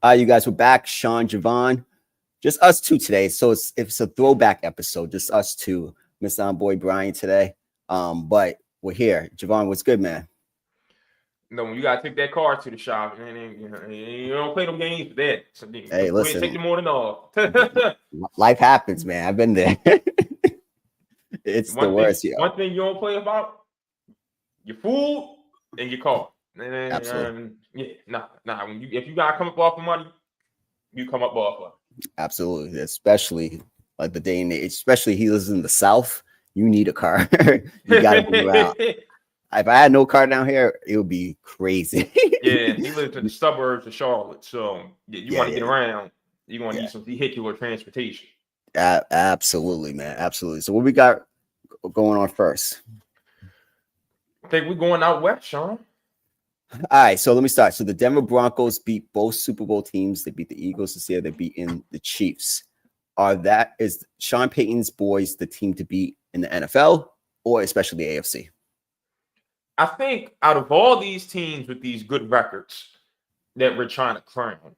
You guys, we're back. Sean, Javon, just us two today. So it's a throwback episode, just us two. Miss Boy Brian today. But we're here. Javon, what's good, man? No, when you gotta take that car to the shop, and you don't play no games with that. So Hey, go ahead, listen, take the morning off. life happens, man. I've been there. It's the worst, yo. One thing you don't play about your food and your car. Absolutely. If you gotta come up off of money, you come up off of it. Absolutely. Especially like the day and age, especially he lives in the South. You need a car. You got to move around. If I had no car down here, it would be crazy. Yeah, he lives in the suburbs of Charlotte. So you want to get around, you're going to need some vehicular transportation. Absolutely, man. Absolutely. So what we got going on first? I think we're going out west, Sean. All right, so let me start. So the Denver Broncos beat both Super Bowl teams. They beat the Eagles this year. They beat in the Chiefs. Is Sean Payton's boys the team to beat in the NFL or especially the AFC? I think out of all these teams with these good records that we're trying to crown,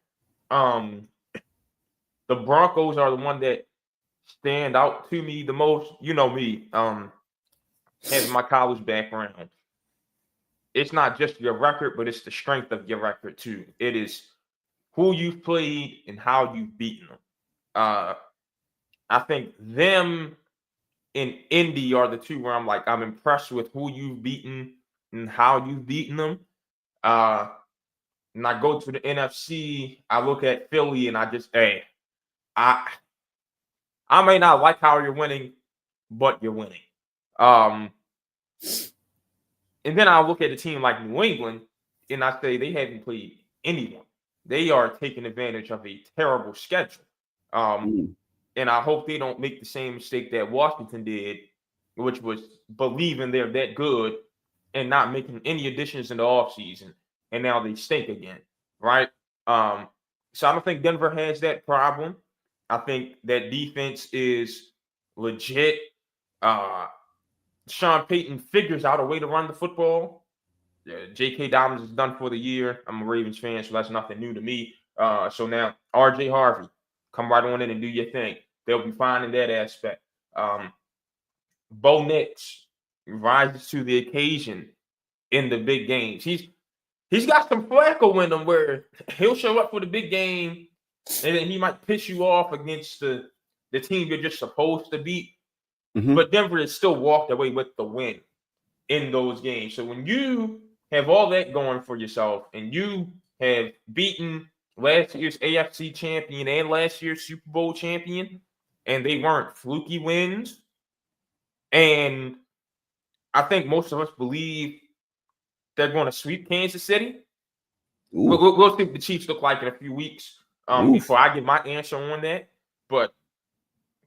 the Broncos are the one that stand out to me the most. You know me, having my college background. It's not just your record, but it's the strength of your record too. It is who you've played and how you've beaten them. I think them and Indy are the two where I'm impressed with who you've beaten and how you've beaten them. And I go to the NFC, I look at Philly and I may not like how you're winning, but you're winning. And then I look at a team like New England and I say they haven't played anyone. They are taking advantage of a terrible schedule. And I hope they don't make the same mistake that Washington did, which was believing they're that good and not making any additions in the offseason. And now they stink again, right? So I don't think Denver has that problem. I think that defense is legit. Sean Payton figures out a way to run the football. J.K. Dobbins is done for the year. I'm a Ravens fan, so that's nothing new to me. So now R.J. Harvey, come right on in and do your thing. They'll be fine in that aspect. Bo Nix rises to the occasion in the big games. He's got some Flacco in him where he'll show up for the big game and then he might piss you off against the team you're just supposed to beat. Mm-hmm. But Denver has still walked away with the win in those games. So when you have all that going for yourself and you have beaten last year's AFC champion and last year's Super Bowl champion, and they weren't fluky wins, and I think most of us believe they're going to sweep Kansas City. We'll see what the Chiefs look like in a few weeks before I give my answer on that. But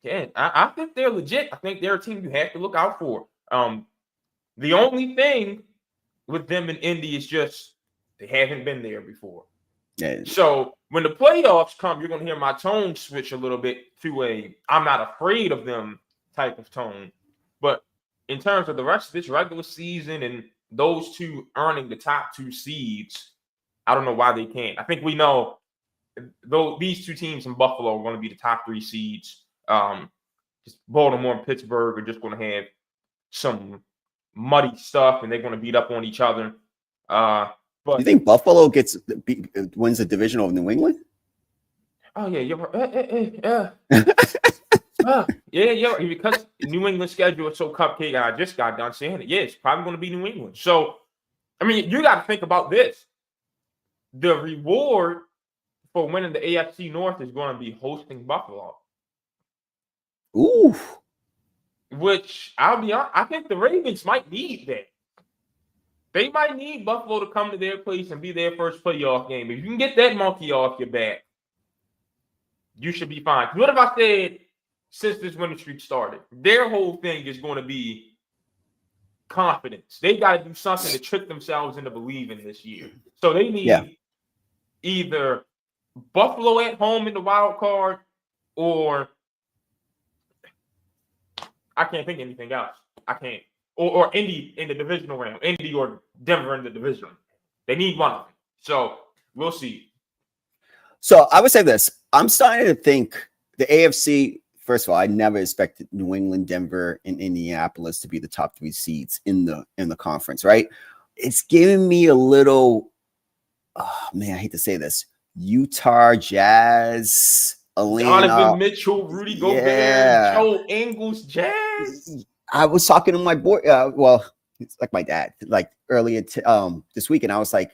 yeah, I think they're legit. I think they're a team you have to look out for. The only thing with them in Indy is just they haven't been there before. Yeah. So when the playoffs come, you're going to hear my tone switch a little bit to a I'm not afraid of them type of tone. But in terms of the rest of this regular season and those two earning the top two seeds, I don't know why they can't. I think we know though these two teams in Buffalo are going to be the top three seeds. Just Baltimore and Pittsburgh are just going to have some muddy stuff, and they're going to beat up on each other. But you think Buffalo wins the division over New England? Oh yeah, you're right. Yeah, because New England's schedule is so cupcake. I just got done saying it. Yeah, it's probably going to be New England. So, I mean, you got to think about this. The reward for winning the AFC North is going to be hosting Buffalo. Ooh. Which, I'll be honest, I think the Ravens might need that. They might need Buffalo to come to their place and be their first playoff game. If you can get that monkey off your back, you should be fine. What if I said, since this winning streak started, their whole thing is going to be confidence. They got to do something to trick themselves into believing this year. So they need either Buffalo at home in the wild card or I can't think of anything else. I can't. Or Indy in the divisional round. Indy or Denver in the division. They need one of them. So we'll see. So I would say this. I'm starting to think the AFC, first of all, I never expected New England, Denver, and Indianapolis to be the top 3 seeds in the conference, right? It's giving me a little, oh man, I hate to say this. Utah Jazz, Atlanta. Donovan Mitchell, Rudy Gobert, Yeah. Joe Ingles, Jazz. I was talking to my boy, well, it's like my dad, like earlier this week, and I was like,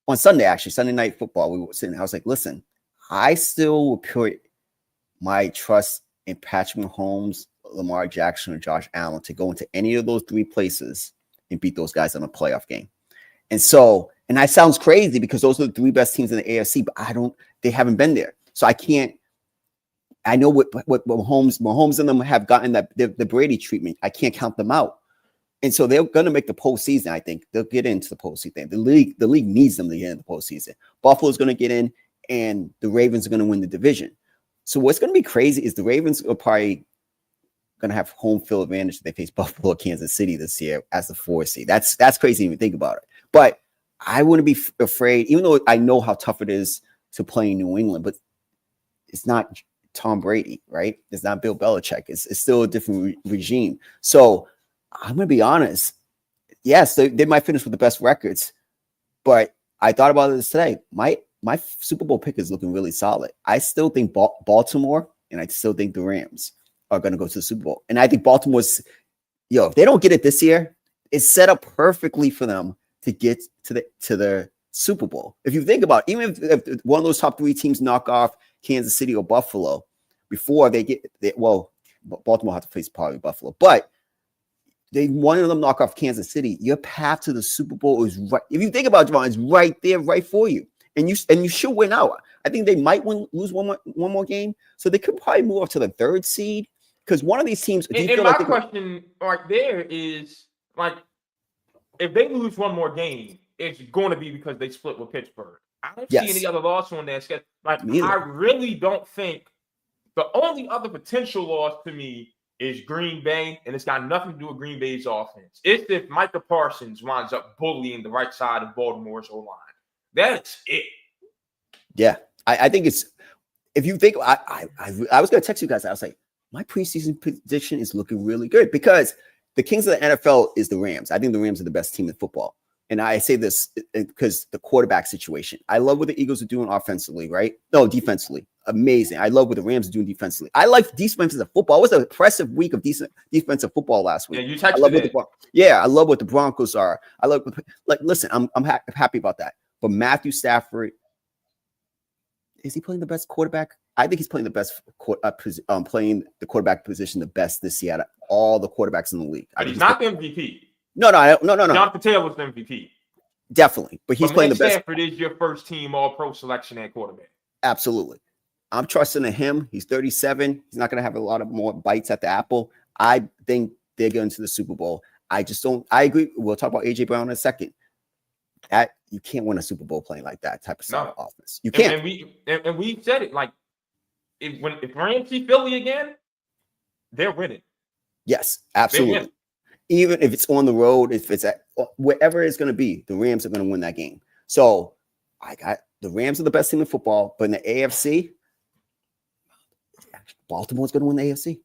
on Sunday, actually, Sunday night football, we were sitting, I was like, listen, I still will put my trust in Patrick Mahomes, Lamar Jackson, or Josh Allen to go into any of those 3 places and beat those guys in a playoff game. And so, and that sounds crazy because those are the 3 best teams in the AFC, but they haven't been there. So I know what Mahomes and them have gotten the Brady treatment. I can't count them out. And so they're going to make the postseason. I think they'll get into the postseason. The league needs them to get in the postseason. Buffalo's going to get in, and the Ravens are going to win the division. So what's going to be crazy is the Ravens are probably going to have home field advantage if they face Buffalo or Kansas City this year as the 4 seed. That's crazy to even think about it. But I wouldn't be afraid, even though I know how tough it is to play in New England, but it's not Tom Brady, right? It's not Bill Belichick. It's still a different regime. So I'm going to be honest. Yes, they might finish with the best records, but I thought about this today. My Super Bowl pick is looking really solid. I still think Baltimore, and I still think the Rams are going to go to the Super Bowl. And I think Baltimore's, if they don't get it this year, it's set up perfectly for them to get to the Super Bowl. If you think about it, even if one of those top 3 teams knock off Kansas City or Buffalo before Baltimore have to face probably Buffalo, but one of them knock off Kansas City, your path to the Super Bowl is right. If you think about it, Javon, it's right there, right for you. And you should win out. I think they might lose one more game. So they could probably move up to the 3rd seed. Because one of these teams. And my question right there is, like, if they lose one more game, it's going to be because they split with Pittsburgh. I don't see any other loss on that schedule. Like, I really don't think the only other potential loss to me is Green Bay, and it's got nothing to do with Green Bay's offense. It's if Micah Parsons winds up bullying the right side of Baltimore's O-line. That's it. Yeah, I think it's. If you think, I was going to text you guys. I was like, my preseason prediction is looking really good because the kings of the NFL is the Rams. I think the Rams are the best team in football. And I say this because the quarterback situation. I love what the Eagles are doing offensively, right? No, defensively. Amazing. I love what the Rams are doing defensively. I like defensive football. It was an impressive week of decent defensive football last week. Yeah, you texted it. I love what the Broncos are. I love listen, I'm happy about that. But Matthew Stafford, is he playing the best quarterback? I think he's playing the best playing the quarterback position the best this year out of all the quarterbacks in the league. But he's not the MVP. No. Jonathan Taylor's the MVP. Definitely. But he's playing the best. Stafford is your first team all-pro selection at quarterback. Absolutely. I'm trusting in him. He's 37. He's not going to have a lot of more bites at the apple. I think they're going to the Super Bowl. I agree. We'll talk about A.J. Brown in a second. You can't win a Super Bowl playing like that type of style offense. You can't. And we said it, like, if Rams see Philly again, they're winning. Yes, absolutely. Even if it's on the road, if it's at wherever it's going to be, the Rams are going to win that game. So I got the Rams are the best team in football, but in the AFC, Baltimore's going to win the AFC.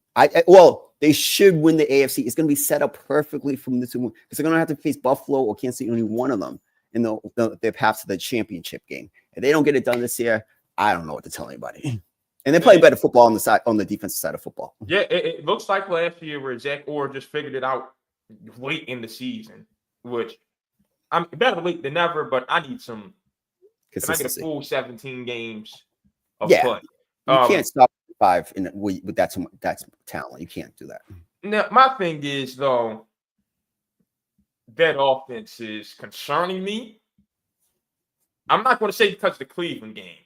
They should win the AFC. It's going to be set up perfectly from this one because they're going to have to face Buffalo or Kansas City, only one of them in their path to the championship game. If they don't get it done this year, I don't know what to tell anybody. And they're playing better football on the defensive side of football. Yeah, it looks like last year where Zach Orr just figured it out late in the season, which I'm better late than never, but I need some. Can I get a full 17 games of play? You can't stop 5 with that's talent. You can't do that. Now, my thing is, though, that offense is concerning me. I'm not going to say because of the Cleveland game.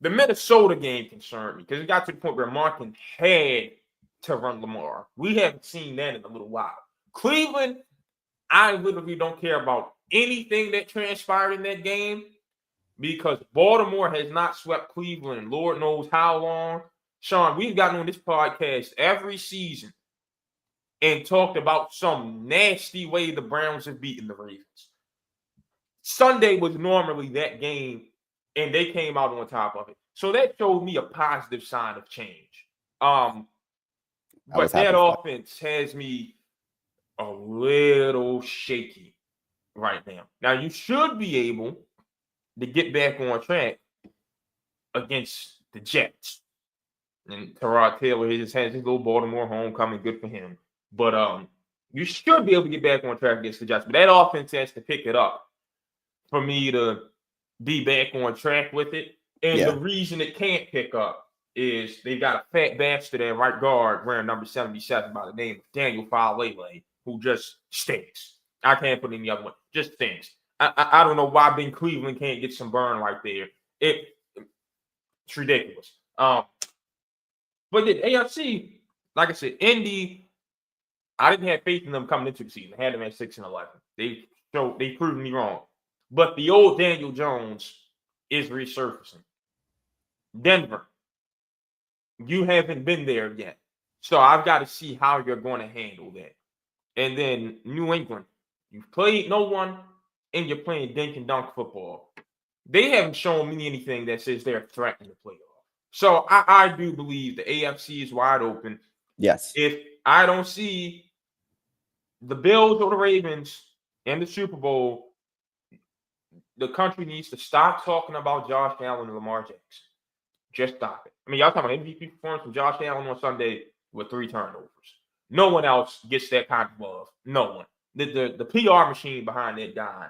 The Minnesota game concerned me because it got to the point where Markin had to run Lamar. We haven't seen that in a little while. Cleveland, I literally don't care about anything that transpired in that game because Baltimore has not swept Cleveland in Lord knows how long. Sean, we've gotten on this podcast every season and talked about some nasty way the Browns have beaten the Ravens. Sunday was normally that game and they came out on top of it. So that showed me a positive sign of change. But that offense has me a little shaky right now. Now, you should be able to get back on track against the Jets. And Tyrod Taylor, he just has his little Baltimore homecoming. Good for him. But you should be able to get back on track against the Jets. But that offense has to pick it up for me to be back on track with it. And the reason it can't pick up is they got a fat bastard at right guard wearing number 77 by the name of Daniel Falele, who just stinks. I can't put any other one. Just stinks. I don't know why Ben Cleveland can't get some burn right there. It's ridiculous. But the AFC, like I said, Indy, I didn't have faith in them coming into the season. I had them at 6-11. They proved me wrong. But the old Daniel Jones is resurfacing. Denver, you haven't been there yet. So I've got to see how you're going to handle that. And then New England, you've played no one, and you're playing dink and dunk football. They haven't shown me anything that says they're threatening the playoff. So I do believe the AFC is wide open. Yes. If I don't see the Bills or the Ravens in the Super Bowl, the country needs to stop talking about Josh Allen and Lamar Jackson. Just stop it. I mean, y'all talking about MVP performance from Josh Allen on Sunday with 3 turnovers. No one else gets that kind of love. No one. The PR machine behind that guy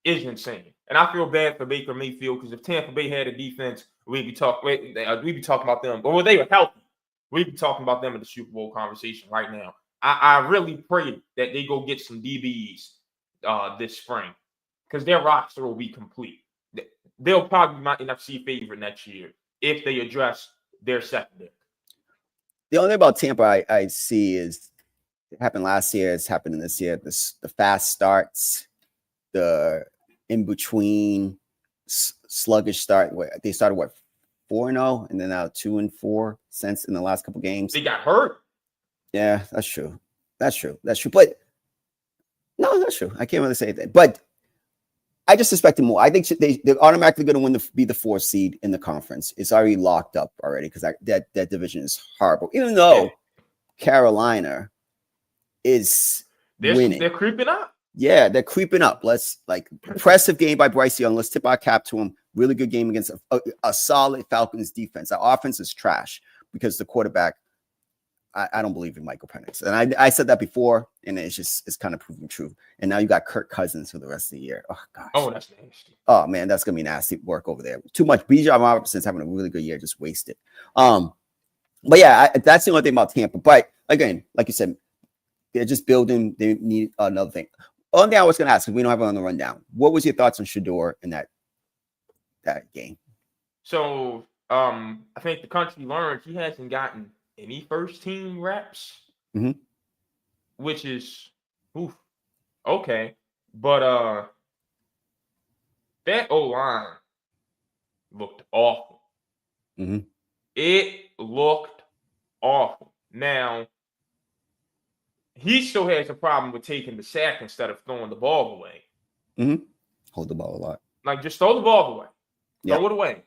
is insane. And I feel bad for Baker Mayfield because if Tampa Bay had a defense, we'd be talking about them. But when they were healthy, we'd be talking about them in the Super Bowl conversation right now. I really pray that they go get some DBs this spring because their roster will be complete. They'll probably be my NFC favorite next year if they address their secondary. The only thing about Tampa I see is it happened last year. It's happening this year. The fast starts, the in-between sluggish start. They started, 4-0, and then now 2-4 since in the last couple games. They got hurt. Yeah, that's true. But no, that's true. I can't really say that. But I just suspect more. I think they're automatically going to be the 4th seed in the conference. It's already locked up already because that division is horrible. Even though Carolina is winning. They're creeping up. Yeah, they're creeping up. Impressive game by Bryce Young. Let's tip our cap to him. Really good game against a solid Falcons defense. Our offense is trash because the quarterback, I don't believe in Michael Penix. And I said that before, and it's kind of proven true. And now you got Kirk Cousins for the rest of the year. Oh, gosh. Oh, that's nasty. Oh, man, that's going to be nasty work over there. Too much. Bijan Robinson's having a really good year. Just wasted. But yeah, that's the only thing about Tampa. But again, like you said, they're just building. They need another thing. Only thing I was going to ask, because we don't have it on the rundown. What was your thoughts on Shador in that game? So I think the country learned he hasn't gotten any first team reps, which is okay. But that O-line looked awful. It looked awful. Now, he still has a problem with taking the sack instead of throwing the ball away. Hold the ball a lot. Like, just throw the ball away. Throw it away.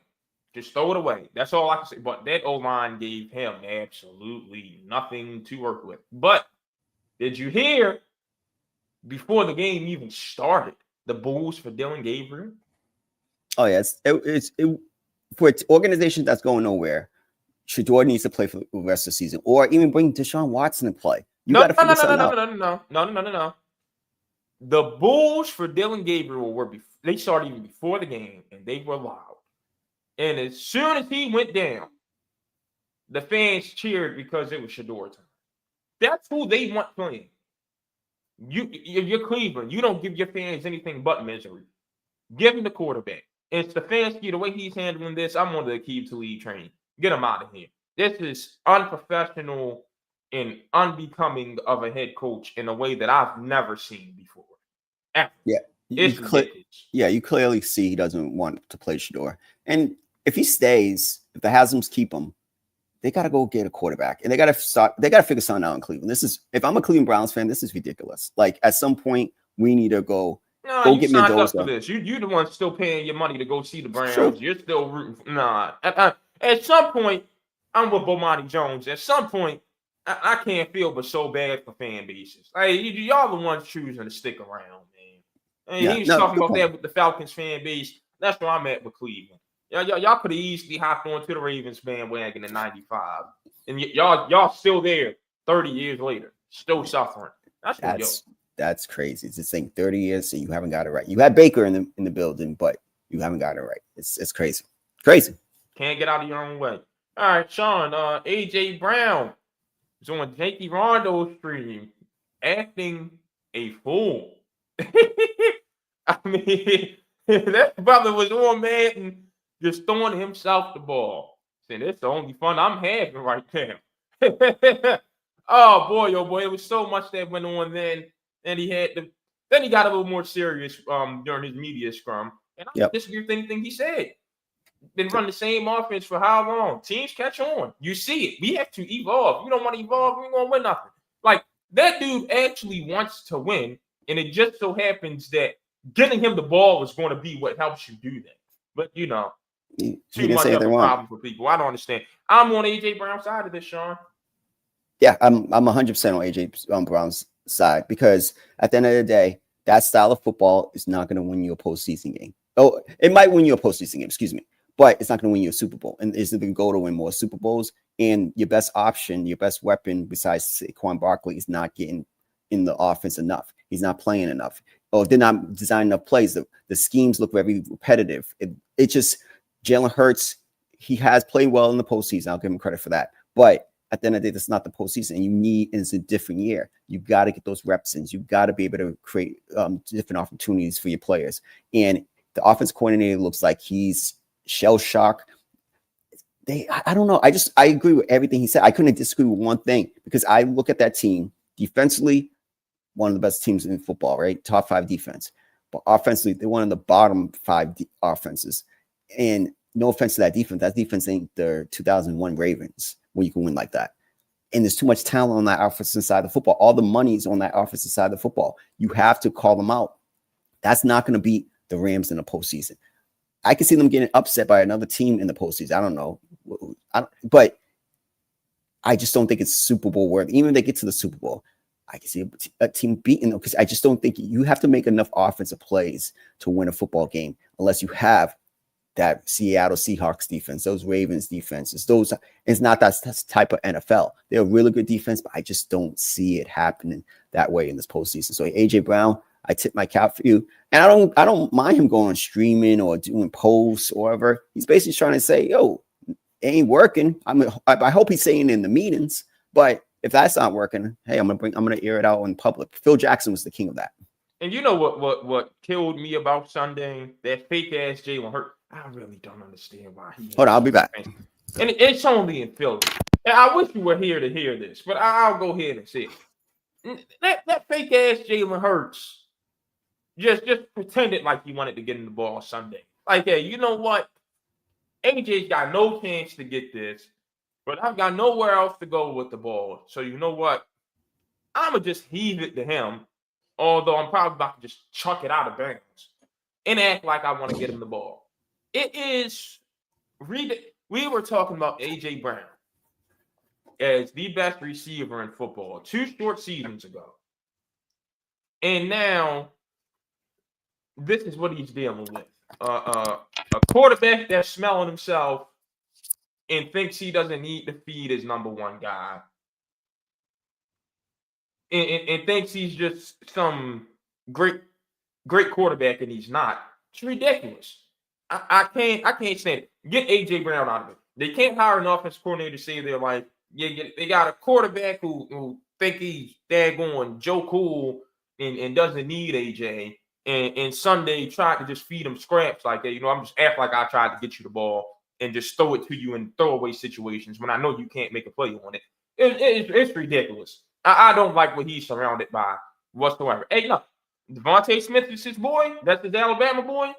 Just throw it away. That's all I can say. But that O-line gave him absolutely nothing to work with. But did you hear before the game even started the boos for Dylan Gabriel? Oh, yes. It's for an organization that's going nowhere. Shador needs to play for the rest of the season, or even bring Deshaun Watson to play. No. The boos for Dylan Gabriel they started even before the game, and they were loud. And as soon as he went down, the fans cheered because it was Shador time. That's who they want playing. You're Cleveland. You don't give your fans anything but misery. Give him the quarterback. And Stefanski, the way he's handling this, I'm on the Aqib Talib train. Get him out of here. This is unprofessional and unbecoming of a head coach in a way that I've never seen before. Ever. Yeah. You clearly see he doesn't want to play Shador. And if he stays, if the Haslam's keep him, they got to go get a quarterback. And they got to figure something out in Cleveland. If I'm a Cleveland Browns fan, this is ridiculous. Like, at some point, we need to go Nah, Go you get signed up for Mendoza. this. You the one still paying your money to go see the It's true. Browns. You're still rooting for, nah. At some point, I'm with Bomani Jones. At some point, I can't feel but so bad for fan bases. Like y'all the ones choosing to stick around, man. And Yeah, he was no, talking good about point. that with the Falcons fan base. That's where I'm at with Cleveland. Y'all could have easily hopped onto the Ravens bandwagon in '95, and y'all still there 30 years later, still suffering. That's what yo. That's crazy. It's just saying 30 years, so you haven't got it right. You had Baker in the building, but you haven't got it right. It's crazy. Crazy. Can't get out of your own way. All right, Sean. AJ Brown is on Jakey Rondo's stream acting a fool. I mean, that brother was on Madden just throwing himself the ball. Saying it's the only fun I'm having right now. Oh boy, it was so much that went on then. And then he got a little more serious during his media scrum. And I don't disagree with anything he said. Been running the same offense for how long? Teams catch on. You see it. We have to evolve. We don't want to evolve. We ain't gonna win nothing. Like that dude actually wants to win, and it just so happens that getting him the ball is going to be what helps you do that. But he too much of a problem for people. I don't understand. I'm on AJ Brown's side of this, Sean. Yeah, I'm 100% on AJ Brown's side because at the end of the day, that style of football is not going to win you a postseason game. Oh, it might win you a postseason game, excuse me, but it's not going to win you a Super Bowl. And it's the goal to win more Super Bowls. And your best option, your best weapon besides Saquon Barkley is not getting in the offense enough. He's not playing enough. Or they're not designing enough plays. The schemes look very repetitive. It just, Jalen Hurts, he has played well in the postseason. I'll give him credit for that. But at the end of the day, that's not the postseason. And it's a different year. You got to get those reps in. You got to be able to create different opportunities for your players. And the offense coordinator looks like he's shell shocked. I don't know. I agree with everything he said. I couldn't disagree with one thing because I look at that team defensively, one of the best teams in football, right? Top 5 defense. But offensively, they're one of the bottom 5 offenses. And no offense to that defense. That defense ain't the 2001 Ravens where you can win like that. And there's too much talent on that offensive side of the football. All the money's on that offensive side of the football. You have to call them out. That's not going to beat the Rams in the postseason. I can see them getting upset by another team in the postseason. I don't know. But I just don't think it's Super Bowl worthy. Even if they get to the Super Bowl, I can see a team beating them because I just don't think you have to make enough offensive plays to win a football game unless you have that Seattle Seahawks defense, those Ravens defenses. It's not that type of NFL. They're a really good defense, but I just don't see it happening that way in this postseason. So AJ Brown, I tip my cap for you. And I don't mind him going on streaming or doing posts or whatever. He's basically trying to say, yo, it ain't working. I hope he's saying in the meetings, but if that's not working, hey, I'm gonna air it out in public. Phil Jackson was the king of that. And you know what killed me about Sunday? That fake ass Jalen Hurts. I really don't understand why he. Hold on, I'll be back. And it's only in Philly. And I wish you were here to hear this, but I'll go ahead and say it. That fake ass Jalen Hurts just pretended like he wanted to get in the ball Sunday. Like, hey, you know what? AJ's got no chance to get this, but I've got nowhere else to go with the ball. So you know what? I'ma just heave it to him. Although I'm probably about to just chuck it out of bounds and act like I want to get him the ball. It is we were talking about AJ Brown as the best receiver in football 2 short seasons ago. And now this is what he's dealing with. A quarterback that's smelling himself and thinks he doesn't need to feed his number 1 guy. And thinks he's just some great quarterback, and he's not. It's ridiculous. I can't stand it. Get AJ Brown out of it. They can't hire an offense coordinator to say they're like, yeah, they got a quarterback who think he's daggone Joe Cool and doesn't need AJ. And Sunday tried to just feed him scraps like that. I'm just act like I tried to get you the ball and just throw it to you in throwaway situations when I know you can't make a play on it. It's ridiculous. I don't like what he's surrounded by whatsoever. Hey, no, Devontae Smith is his boy. That's his Alabama boy.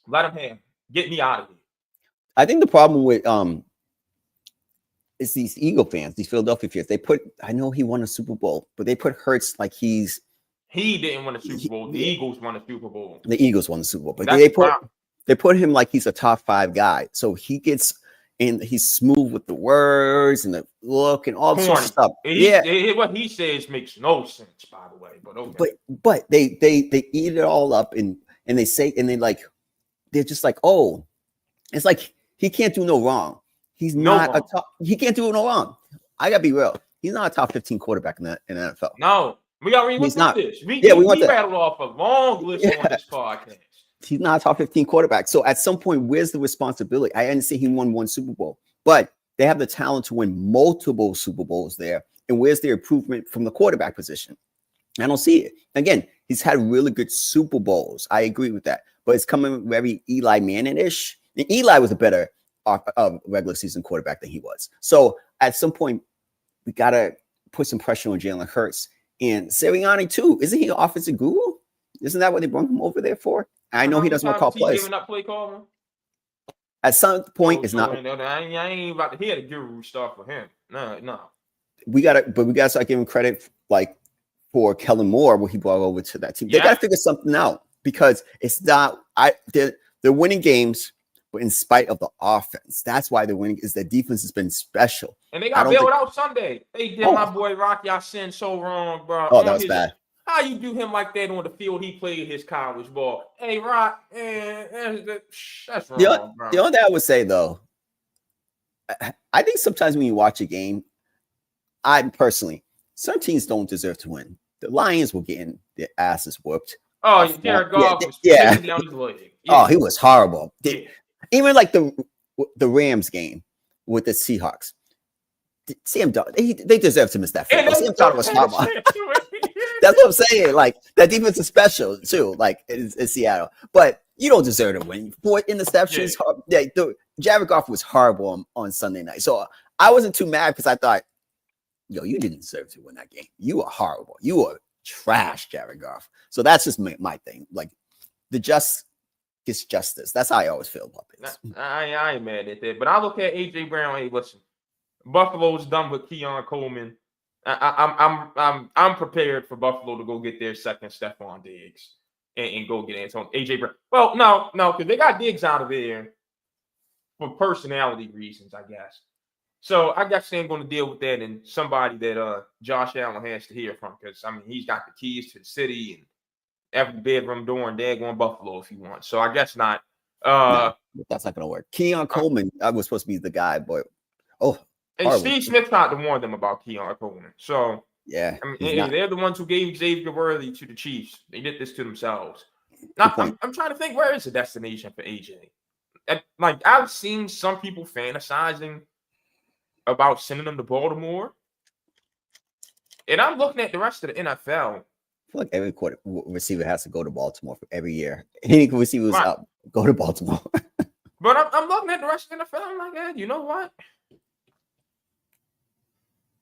Let him have him. Get me out of here. I think the problem with is these Eagle fans, these Philadelphia fans. I know he won a Super Bowl, but they put Hurts like he's He didn't win a Super Bowl. The Eagles won a Super Bowl. The Eagles won the Super Bowl, but That's they put him like he's a top 5 guy. So he gets and he's smooth with the words and the look and all sorts of stuff. What he says makes no sense, by the way. But okay. But they eat it all up and they say and they're just like, oh, it's like he can't do no wrong. He's not a top. He can't do no wrong. I gotta be real. He's not a top 15 quarterback in the NFL. No, we already went through this. We rattled off a long list on this podcast. He's not a top 15 quarterback. So at some point, where's the responsibility? I understand he won 1 Super Bowl, but they have the talent to win multiple Super Bowls there. And where's the improvement from the quarterback position? I don't see it. Again, he's had really good Super Bowls. I agree with that. But it's coming very Eli Manning-ish. And Eli was a better regular season quarterback than he was. So at some point, we got to put some pressure on Jalen Hurts. And Sirianni, too. Isn't he an offensive guru? Isn't that what they brought him over there for? I know he doesn't want to call plays. Play calling? At some point, it's not. I ain't about to hear the guru stuff for him. No. We gotta start giving credit for Kellen Moore, what he brought over to that team. They gotta figure something out because it's not. They're winning games, but in spite of the offense, that's why they're winning. Is their defense has been special, and they got bailed out Sunday. They did my boy Rocky Ya-Sin so wrong, bro. Oh, that was bad. How you do him like that on the field? He played his college ball. Hey, Rock, that's wrong, bro. The only thing I would say, though, I think sometimes when you watch a game, some teams don't deserve to win. The Lions were getting their asses whooped. Oh, Jared Goff was down his leg. Oh, he was horrible. Even like the Rams game with the Seahawks. Sam Darnold, they deserve to miss that field. Sam Darnold was horrible. That's what I'm saying. Like that defense is special too. Like in Seattle, but you don't deserve to win. 4 interceptions. Jared Goff was horrible on Sunday night, so I wasn't too mad because I thought, you didn't deserve to win that game. You were horrible. You were trash, Jared Goff. So that's just my thing. Like the just gets justice. That's how I always feel about this. I ain't mad at that, but I look at AJ Brown. Hey, listen, Buffalo's done with Keon Coleman. I'm prepared for Buffalo to go get their second Stephon Diggs and go get Antonio AJ Brown. Well, no, because they got Diggs out of there for personality reasons, I guess. So I guess they're going to deal with that and somebody that Josh Allen has to hear from because he's got the keys to the city and every bedroom door and they're going Buffalo if he wants. So I guess not. No, that's not going to work. Keon Coleman, I was supposed to be the guy, but and Steve Smith tried to warn them about Keon Coleman. So, yeah. They're the ones who gave Xavier Worthy to the Chiefs. They did this to themselves. Now, I'm trying to think, where is the destination for AJ? I've seen some people fantasizing about sending them to Baltimore. And I'm looking at the rest of the NFL. I feel like every receiver has to go to Baltimore for every year. Any receivers up, go to Baltimore. But I'm looking at the rest of the NFL. I'm like, you know what?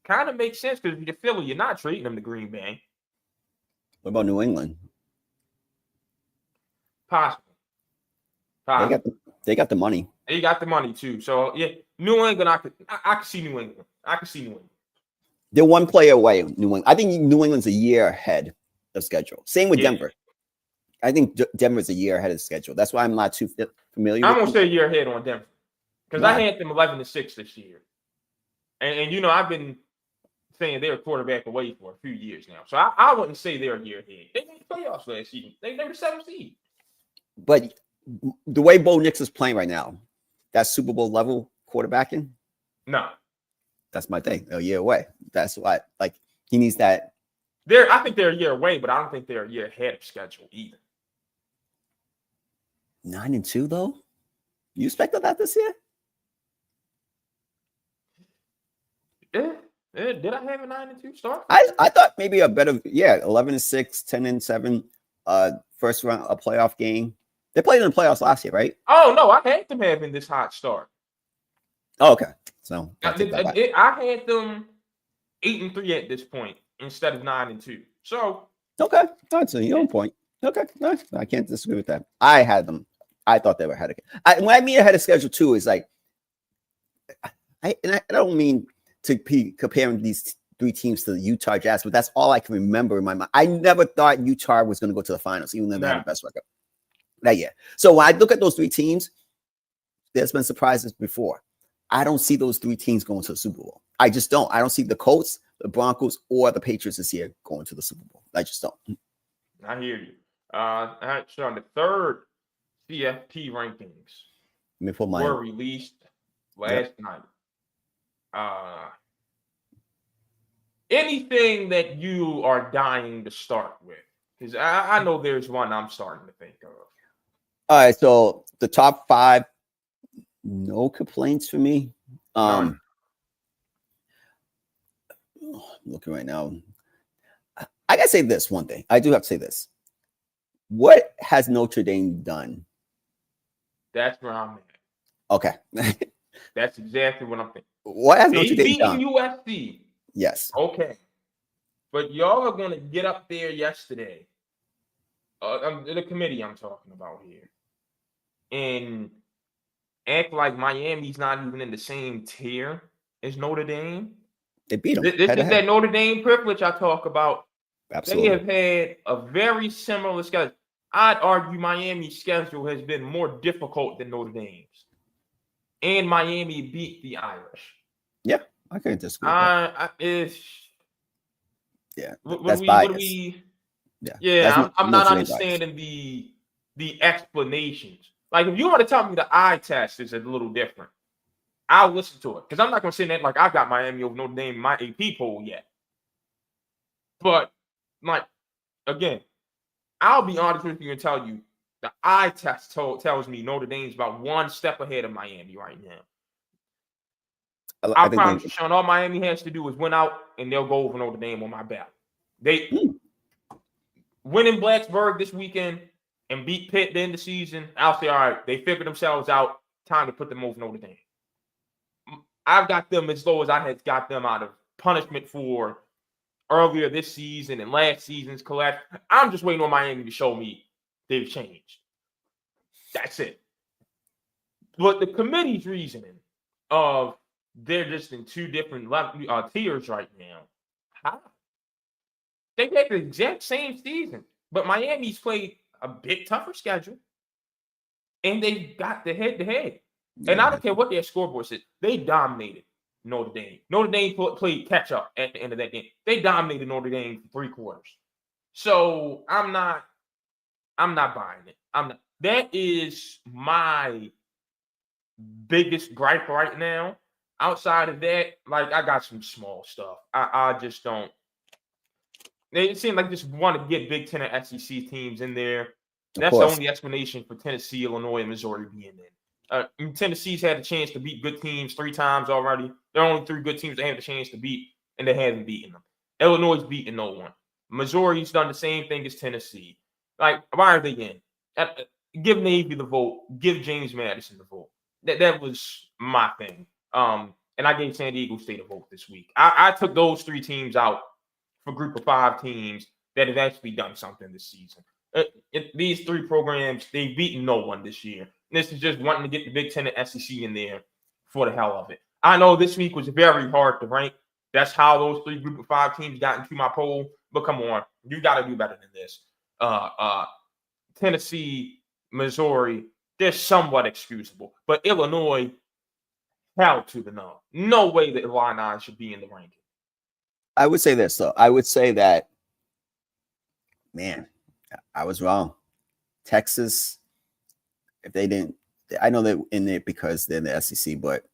Kind of makes sense because if you're Philly, you're not trading them to Green Bay. What about New England? Possible. They got the money. They got the money too. So yeah, New England. I can see New England. They're one player away. New England. I think New England's a year ahead of schedule. Same with Denver. I think Denver's a year ahead of schedule. That's why I'm not too familiar. I'm gonna say a year ahead on Denver because I had them 11-6 this year, and I've been saying they're a quarterback away for a few years now. So I wouldn't say they're a year ahead. They made the playoffs last season. They were 7th seed. But the way Bo Nix is playing right now, that Super Bowl level quarterbacking, no, that's my thing. A year away. That's why. He needs that. I think they're a year away, but I don't think they're a year ahead of schedule either. 9-2 though. You expected that this year? Yeah. Did I have a 9-2 start? I thought maybe a better 11-6, 10-7, first round a playoff game. They played in the playoffs last year, right? Oh no, I had them having this hot start. Oh, okay. So I had them 8-3 at this point instead of 9-2. So okay, that's a your point. Okay, nice. I can't disagree with that. I had them. I thought they were ahead of. When I mean ahead of schedule too, is I don't mean to be comparing these three teams to the Utah Jazz, but that's all I can remember in my mind. I never thought Utah was going to go to the finals, even though they had the best record that year. So when I look at those three teams, there's been surprises before. I don't see those three teams going to the Super Bowl. I just don't. I don't see the Colts, the Broncos, or the Patriots this year going to the Super Bowl. I just don't. I hear you. Actually, on the third CFP rankings Let me pull mine. were released last night. Anything that you are dying to start with? Because I know there's one I'm starting to think of. All right, so the top 5, no complaints for me. I'm looking right now. I gotta say this one thing. I do have to say this. What has Notre Dame done? That's where I'm at. Okay. That's exactly what I'm thinking. What has Notre Dame done? USC. Yes. Okay. But y'all are going to get up there yesterday. The committee I'm talking about here. And act like Miami's not even in the same tier as Notre Dame. They beat them. This is that Notre Dame privilege I talk about. Absolutely. They have had a very similar schedule. I'd argue Miami's schedule has been more difficult than Notre Dame's. And Miami beat the Irish. Yeah, I can't disagree. That's bias. I'm not understanding the explanations. Like, if you want to tell me the eye test is a little different, I'll listen to it. Because I'm not going to say that like I've got Miami over Notre Dame in my AP poll yet. But, like, again, I'll be honest with you and tell you the eye test tells me Notre Dame's about one step ahead of Miami right now. I promise you, Sean, all Miami has to do is win out, and they'll go over Notre Dame on my back. They win in Blacksburg this weekend and beat Pitt at the end of the season. I'll say, all right, they figured themselves out. Time to put them over Notre Dame. I've got them as low as I had got them out of punishment for earlier this season and last season's collapse. I'm just waiting on Miami to show me they've changed. That's it. But the committee's reasoning of they're just in two different tiers right now. How? They had the exact same season, but Miami's played a bit tougher schedule, and they got the head-to-head. Yeah. And I don't care what their scoreboard said. They dominated Notre Dame. Notre Dame played catch-up at the end of that game. They dominated Notre Dame for 3 quarters. So I'm not buying it. That is my biggest gripe right now. Outside of that, like, I got some small stuff. I just don't. They seem like just want to get Big Ten and SEC teams in there. That's the only explanation for Tennessee, Illinois, and Missouri being in. Tennessee's had a chance to beat good teams 3 times already. There are only 3 good teams they have a chance to beat, and they haven't beaten them. Illinois' beaten no one. Missouri's done the same thing as Tennessee. Like, why are they in? Give Navy the vote. Give James Madison the vote. That was my thing. And I gave San Diego State a vote this week. I took those 3 teams out for group of 5 teams that have actually done something this season. These 3 programs, they've beaten no one this year. This is just wanting to get the Big Ten and SEC in there for the hell of it. I know this week was very hard to rank. That's how those 3 group of 5 teams got into my poll. But come on, you got to do better than this. Tennessee, Missouri, they're somewhat excusable. But Illinois, hell to the no. No way that Illini should be in the ranking. I would say this, though. I would say that, man, I was wrong. Texas, if they didn't, I know they're in it because they're in the SEC, but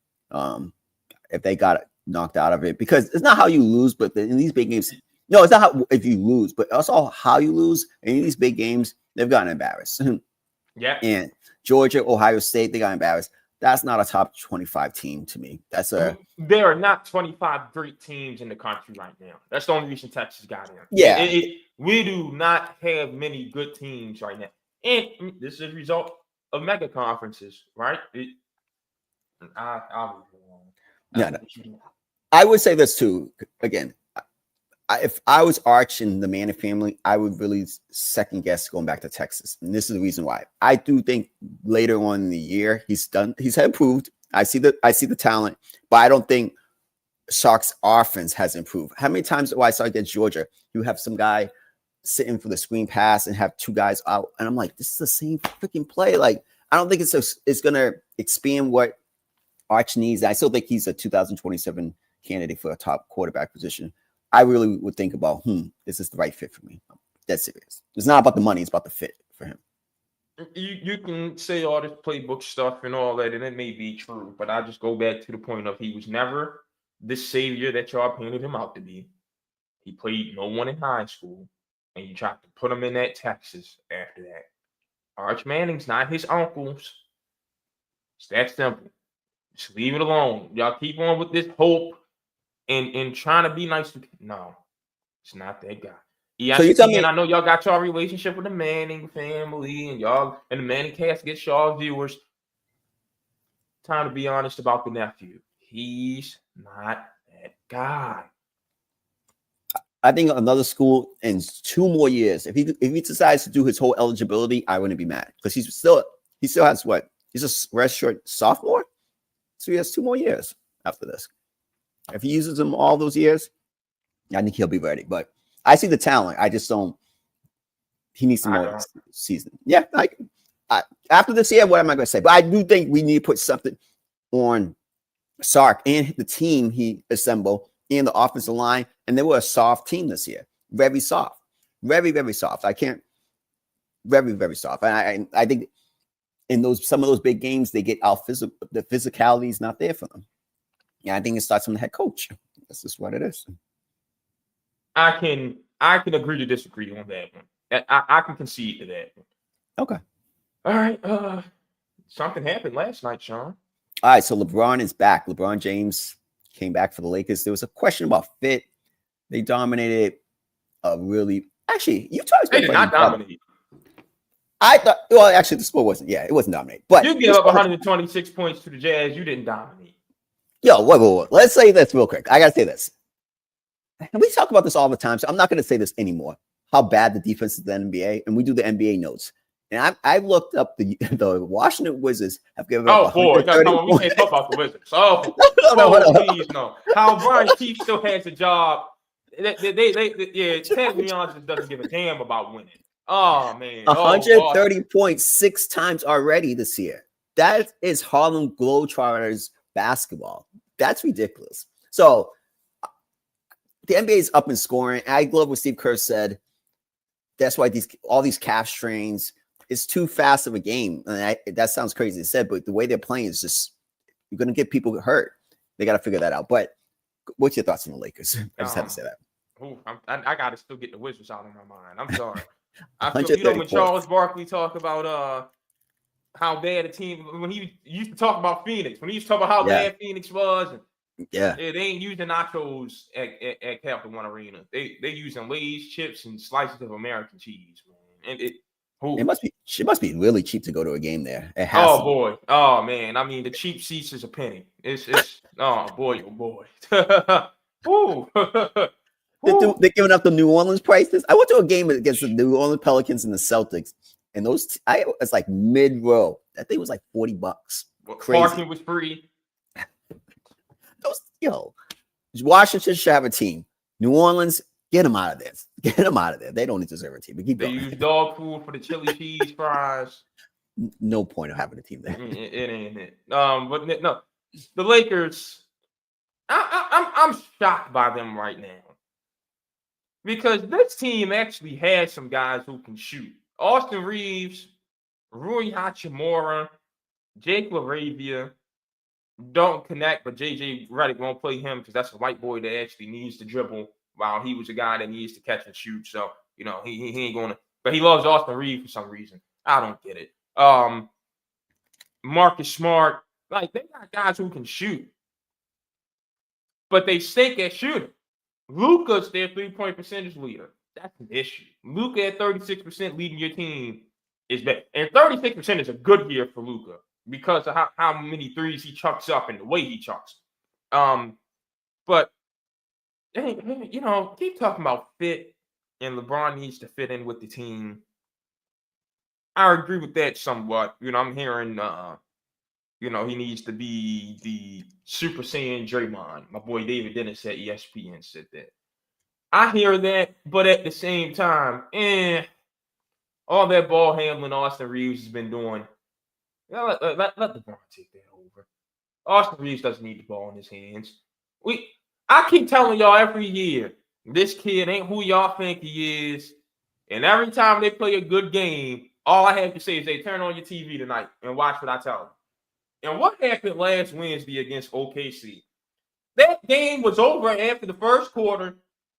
if they got knocked out of it, because it's not how you lose, but in these big games, no, it's not how if you lose, but also how you lose. And in these big games, they've gotten embarrassed. Yeah. And Georgia, Ohio State, they got embarrassed. That's not a top 25 team to me. There are not 25 great teams in the country right now. That's the only reason Texas got in. Yeah. We do not have many good teams right now. And this is a result of mega conferences, right? I would say this too. Again, if I was Arch and the Manning family, I would really second guess going back to Texas. And this is the reason why. I do think later on in the year he's improved. I see the talent, but I don't think Sharks offense has improved. How many times do I saw against Georgia? You have some guy sitting for the screen pass and have two guys out, and I'm like, this is the same freaking play. Like, I don't think it's gonna expand what Arch needs. I still think he's a 2027 candidate for a top quarterback position. I really would think about, is this the right fit for me? That's serious. It's not about the money; it's about the fit for him. You can say all this playbook stuff and all that, and it may be true, but I just go back to the point of he was never the savior that y'all painted him out to be. He played no one in high school, and you tried to put him in that Texas after that. Arch Manning's not his uncles. It's that simple. Just leave it alone. Y'all keep on with this hope and trying to be nice to no, it's not that guy. So you tell me, I know y'all got y'all relationship with the Manning family and y'all and the Manning cast gets y'all viewers. Time to be honest about the nephew. He's not that guy. I think another school in 2 more years, if he decides to do his whole eligibility, I wouldn't be mad because he still has what? He's a redshirt sophomore, so he has 2 more years after this. If he uses them all those years, I think he'll be ready. But I see the talent. I just don't. He needs some more season. Yeah, after this year, what am I going to say? But I do think we need to put something on Sark and the team he assembled in the offensive line. And they were a soft team this year. Very soft. Very, very soft. Very, very soft. And I think in some of those big games, they get out the physicality is not there for them. Yeah, I think it starts from the head coach. That's just what it is. I can agree to disagree on that one. I can concede to that. Okay. All right. Something happened last night, Sean. All right. So LeBron is back. LeBron James came back for the Lakers. There was a question about fit. They dominated actually, Utah's they did not dominate. I thought, well, actually, the score wasn't. Yeah, it wasn't dominated. But you gave up 126 points to the Jazz. You didn't dominate. Yo, whoa. Let's say this real quick. I got to say this. And we talk about this all the time, so I'm not going to say this anymore. How bad the defense is in the NBA, and we do the NBA notes. And I looked up the Washington Wizards have given up. Oh boy, we can't talk about the Wizards. Oh, please no. How Brian Keefe still has a job. Ted Leon just doesn't give a damn about winning. Oh man, 130.6 times already this year. That is Harlem Globetrotters basketball. That's ridiculous. So the NBA is up in scoring. I love what Steve Kerr said. That's why all these calf strains. It's too fast of a game. And that sounds crazy to say, but the way they're playing is just you're going to get people hurt. They got to figure that out. But what's your thoughts on the Lakers? I just had to say that. I got to still get the Wizards out of my mind. I'm sorry. I feel, when Charles Barkley talked about how bad a team, when he used to talk about Phoenix, when he used to talk about how bad Phoenix was, and they ain't using nachos at Capital One Arena. They using Lay's chips and slices of American cheese, man. And it must be really cheap to go to a game there. Boy. Oh man. I mean, the cheap seats is a penny. It's oh boy. Ooh. They're giving up the New Orleans prices. I went to a game against the New Orleans Pelicans and the Celtics, and it's like mid-row. That thing was like $40. Crazy. Parking was free. Washington should have a team. New Orleans, get them out of there. Get them out of there. They don't deserve a team. They use dog food for the chili cheese fries. No point of having a team there. It ain't it. But no, the Lakers. I'm shocked by them right now because this team actually has some guys who can shoot. Austin Reeves, Rui Hachimura, Jake LaRavia don't connect, but JJ Redick won't play him because that's a white boy that actually needs to dribble while he was a guy that needs to catch and shoot. So, he ain't going to, but he loves Austin Reeves for some reason. I don't get it. Marcus Smart, they got guys who can shoot, but they stink at shooting. Luka's their 3-point percentage leader. That's an issue. Luka at 36% leading your team is bad. And 36% is a good year for Luka because of how many threes he chucks up and the way he chucks. But keep talking about fit, and LeBron needs to fit in with the team. I agree with that somewhat. I'm hearing You know, he needs to be the Super Saiyan Draymond. My boy David Dennis at ESPN said that. I hear that, but at the same time, all that ball handling Austin Reeves has been doing, let LeBron take that over. Austin Reeves doesn't need the ball in his hands. I keep telling y'all every year, this kid ain't who y'all think he is. And every time they play a good game, all I have to say is they turn on your TV tonight and watch what I tell them. And what happened last Wednesday against OKC? That game was over after the first quarter.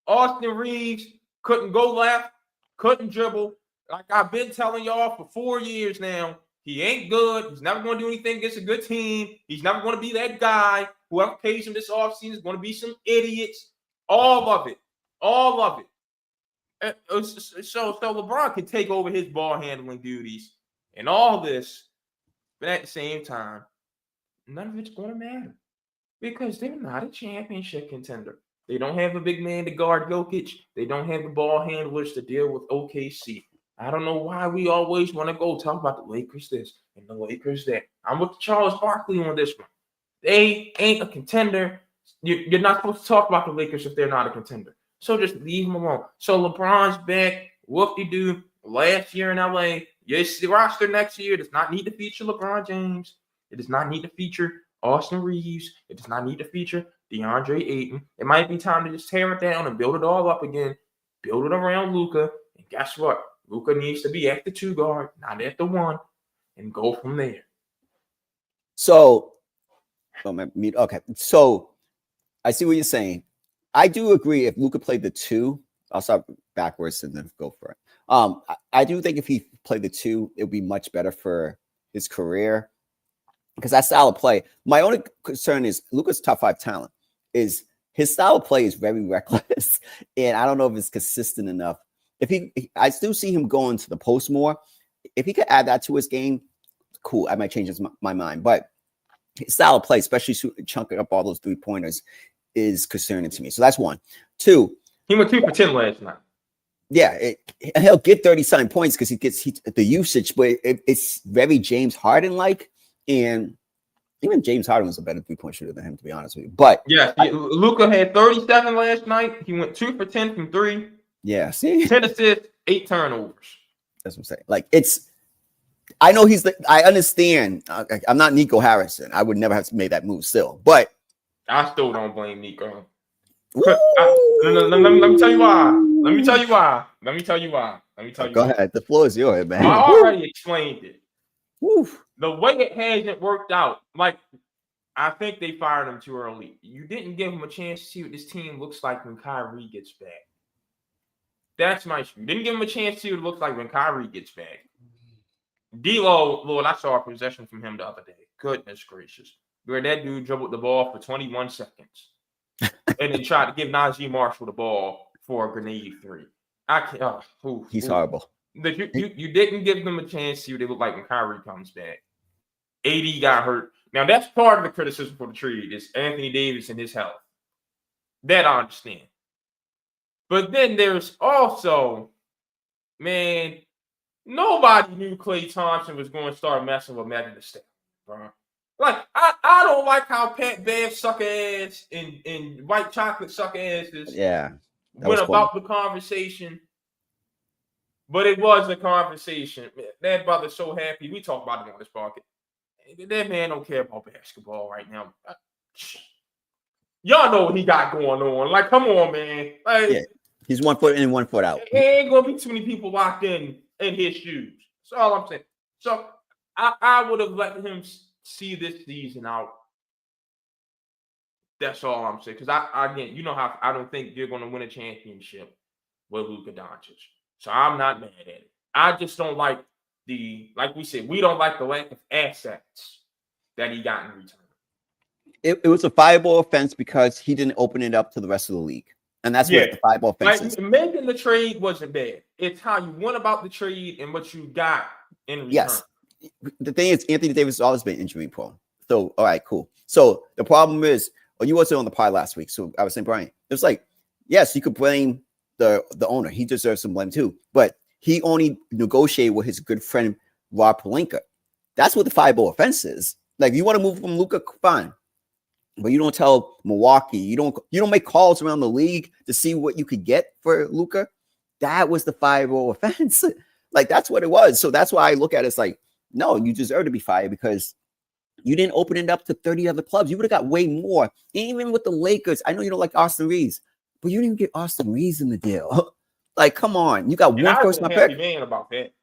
Austin Reeves couldn't go left, couldn't dribble. Like I've been telling y'all for 4 years now, he ain't good. He's never going to do anything against a good team. He's never going to be that guy. Whoever pays him this offseason is going to be some idiots. All of it. All of it. So LeBron can take over his ball handling duties and all this, but at the same time, none of it's going to matter because they're not a championship contender. They don't have a big man to guard Jokic. They don't have the ball handlers to deal with OKC. I don't know why we always want to go talk about the Lakers this and the Lakers that. I'm with Charles Barkley on this one. They ain't a contender. You're not supposed to talk about the Lakers if they're not a contender. So just leave them alone. So LeBron's back. Whoop-de-doo. Last year in LA. Yes, the roster next year does not need to feature LeBron James. It does not need to feature Austin Reeves. It does not need to feature DeAndre Ayton. It might be time to just tear it down and build it all up again. Build it around Luka. And guess what? Luka needs to be at the 2 guard, not at the 1, and go from there. So, okay. So, I see what you're saying. I do agree if Luka played the 2, I'll start backwards and then go for it. I do think if he played the 2, it would be much better for his career because that style of play. My only concern is Luka's top 5 talent is his style of play is very reckless, and I don't know if it's consistent enough. I still see him going to the post more. If he could add that to his game, cool. I might change my mind. But his style of play, especially chunking up all those 3-pointers, is concerning to me. So that's 1. 2. He went 2 for 10 last night. Yeah, he'll get 30-something points because he gets the usage, but it's very James Harden-like. And even James Harden was a better 3-point shooter than him, to be honest with you. But yeah, Luka had 37 last night. He went 2 for 10 from 3. Yeah, see, 10 assists, 8 turnovers. That's what I'm saying. Like I know I understand. I'm not Nico Harrison. I would never have made that move still, but I still don't blame Nico. Let me tell you why. Go ahead. The floor is yours, man. I already explained it. Woo. The way it hasn't worked out, like I think they fired him too early. You didn't give him a chance to see what this team looks like when Kyrie gets back. That's my issue. Didn't give him a chance to see what it looks like when Kyrie gets back. D-Lo, Lord, I saw a possession from him the other day. Goodness gracious. Where that dude dribbled the ball for 21 seconds and then tried to give Najee Marshall the ball for a grenade 3. I can't. He's horrible. You didn't give them a chance to see what they look like when Kyrie comes back. AD got hurt. Now, that's part of the criticism for the trade is Anthony Davis and his health. That I understand. But then there's also, man, nobody knew Klay Thompson was going to start messing with Megan Thee Stallion, bro. Like, I don't like how Pat Bev sucker ass and white chocolate sucker asses went about the conversation. But it was a conversation. Man, that brother's so happy. We talk about it on this podcast. That man don't care about basketball right now. Y'all know what he got going on. Like, come on, man. Like, yeah. He's 1 foot in and 1 foot out. There ain't gonna be too many people locked in his shoes. That's all I'm saying. So I would have let him see this season out. That's all I'm saying. Because again, you know how I don't think you're gonna win a championship with Luka Doncic. So I'm not mad at it. I just don't like like we said, we don't like the lack of assets that he got in return. It was a fireball offense because he didn't open it up to the rest of the league. And that's what the fireball offense is. Making the trade wasn't bad. It's how you went about the trade and what you got in return. Yes. The thing is, Anthony Davis has always been injury prone. So, all right, cool. So the problem is, you wasn't on the pod last week. So I was saying, Brian, it's like, yes, you could blame the owner. He deserves some blame too. But he only negotiated with his good friend, Rob Pelinka. That's what the fireball offense is. Like, you want to move from Luka, fine. But you don't tell Milwaukee, you don't make calls around the league to see what you could get for Luka. That was the 5-0 offense. Like, that's what it was. So that's why I look at it as like, no, you deserve to be fired because you didn't open it up to 30 other clubs. You would have got way more. Even with the Lakers, I know you don't like Austin Reeves, but you didn't get Austin Reeves in the deal. Like, come on. You got And one I was first round a happy pick. man about that.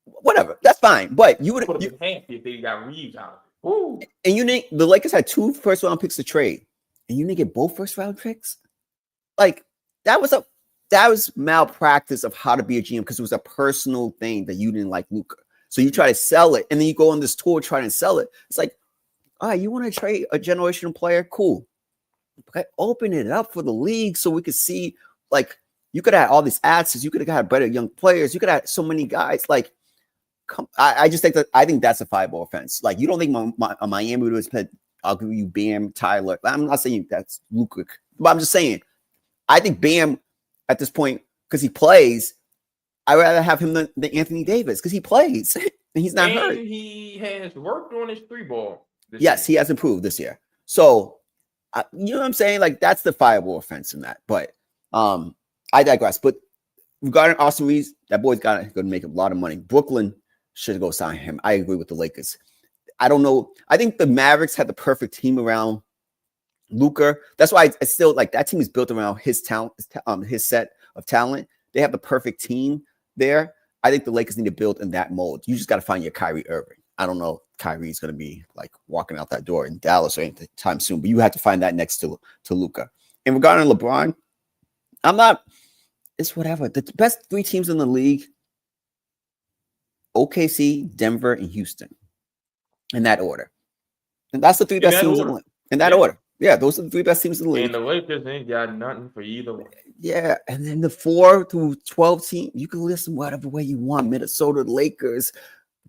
Whatever. That's fine. But you would have have been happy if they got Reeves out of it. Woo. And you didn't, the Lakers had 2 first round picks to trade, and you didn't get both first round picks. Like, that was malpractice of how to be a GM because it was a personal thing that you didn't like Luka. So you try to sell it, and then you go on this tour trying to sell it. It's like, all right, you want to trade a generational player? Cool. Okay, open it up for the league so we could see, like, you could have all these assets. You could have got better young players. You could have so many guys. Like, I just think that's a 5-0 offense. Like, you don't think Miami would have said, I'll give you Bam, Tyler. I'm not saying that's Luka, but I'm just saying, I think Bam at this point, because he plays, I'd rather have him than Anthony Davis because he plays and he's not hurt. He has worked on his 3-ball. Yes, he has improved this year. So, you know what I'm saying? Like, that's the 5-0 offense in that. But I digress. But regarding Austin Reeves, that boy's going to make a lot of money. Brooklyn should go sign him. I agree with the Lakers. I don't know. I think the Mavericks had the perfect team around Luka. That's why I still like that team is built around his talent, his set of talent. They have the perfect team there. I think the Lakers need to build in that mold. You just got to find your Kyrie Irving. I don't know if Kyrie's going to be like walking out that door in Dallas or anytime soon, but you have to find that next to Luka. And regarding LeBron, it's whatever. The best 3 teams in the league, OKC, Denver, and Houston. In that order. And that's the 3 best teams in the league. In that order. Yeah, those are the 3 best teams in the league. And the Lakers ain't got nothing for either one. Yeah, and then the 4 through 12 team, you can list them whatever way you want. Minnesota, Lakers,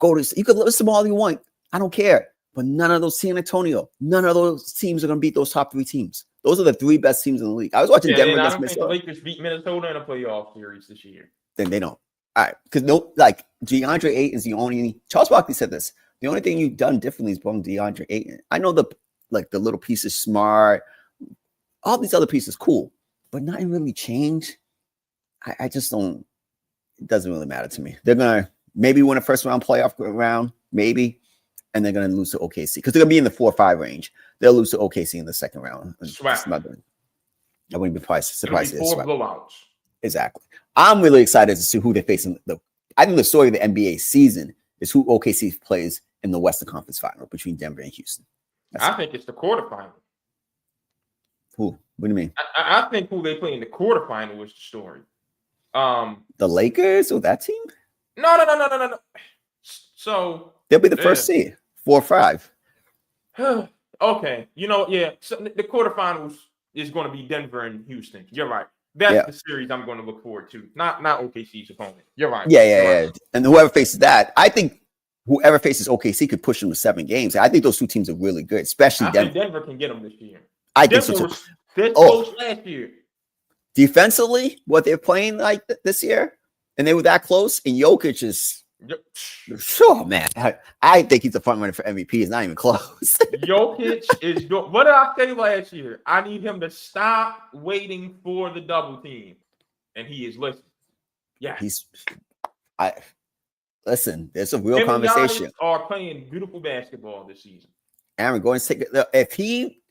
you can list them all you want. I don't care. But none of those, San Antonio, none of those teams are going to beat those top 3 teams. Those are the 3 best teams in the league. I was watching Denver against Minnesota. I don't think the Lakers beat Minnesota in a playoff series this year. Then they don't. All right, because DeAndre Ayton is the only. Charles Barkley said this. The only thing you've done differently is bring DeAndre Ayton. I know the little pieces, Smart, all these other pieces, cool, but nothing really changed. I just don't. It doesn't really matter to me. They're gonna maybe win a first round playoff round, maybe, and they're gonna lose to OKC because they're gonna be in the 4 or 5 range. They'll lose to OKC in the second round. I wouldn't be surprised. 4 blowouts. Exactly. I'm really excited to see who they face in I think the story of the NBA season is who OKC plays in the Western Conference Final between Denver and Houston. I think it's the quarterfinal. Who? What do you mean? I think who they play in the quarterfinal was the story. The Lakers or that team? No. So they'll be the first seed, 4 or 5. Okay, So the quarterfinals is going to be Denver and Houston. You're right. That's the series I'm going to look forward to. Not OKC's opponent. You're right. Yeah. And whoever faces that, I think whoever faces OKC could push them to 7 games. I think those 2 teams are really good, especially Denver. I think Denver can get them this year. I think so too. They're close last year. Defensively, what they're playing like this year, and they were that close, and Jokic is. Sure, man. I think he's the front runner for MVP. It's not even close. Jokic is doing. What did I say last year? I need him to stop waiting for the double team, and he is listening. Yeah, listen. There's a real conversation. And are playing beautiful basketball this season. Aaron, go and take it. If he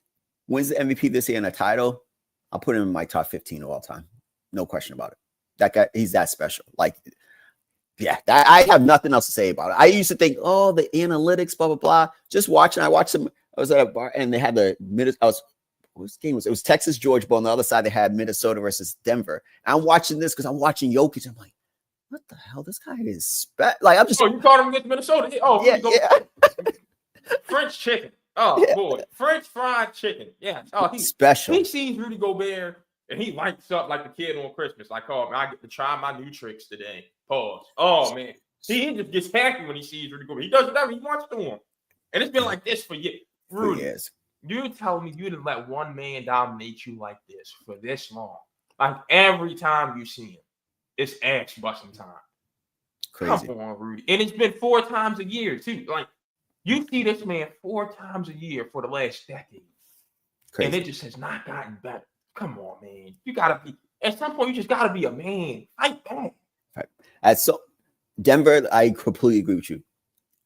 wins the MVP this year and a title, I'll put him in my top 15 of all time. No question about it. That guy, he's that special. Like. Yeah, I have nothing else to say about it. I used to think, the analytics, blah, blah, blah. Just watching. I watched them. I was at a bar and they had what game was it? It was Texas, Georgia, but on the other side, they had Minnesota versus Denver. And I'm watching this because I'm watching Jokic. I'm like, what the hell? This guy is I'm just. Oh, you caught him against Minnesota? Oh, yeah. French chicken. Oh, yeah. Boy. French fried chicken. Yeah. Oh, he's special. He sees Rudy Gobert and he lights up like the kid on Christmas. Like, oh, man, I get to try my new tricks today. Pause. Oh, man. He just gets happy when he sees Rudy Gobert. He does whatever he wants to him. And it's been like this for years. Rudy, you tell me you didn't let one man dominate you like this for this long. Like, every time you see him, it's ass busting time. Crazy. Come on, Rudy. And it's been 4 times a year, too. Like, You see this man 4 times a year for the last decade, and Crazy. it just has not gotten better. Come on, man. You gotta be at some point. You just gotta be a man. Fight back. Right. So Denver, I completely agree with you.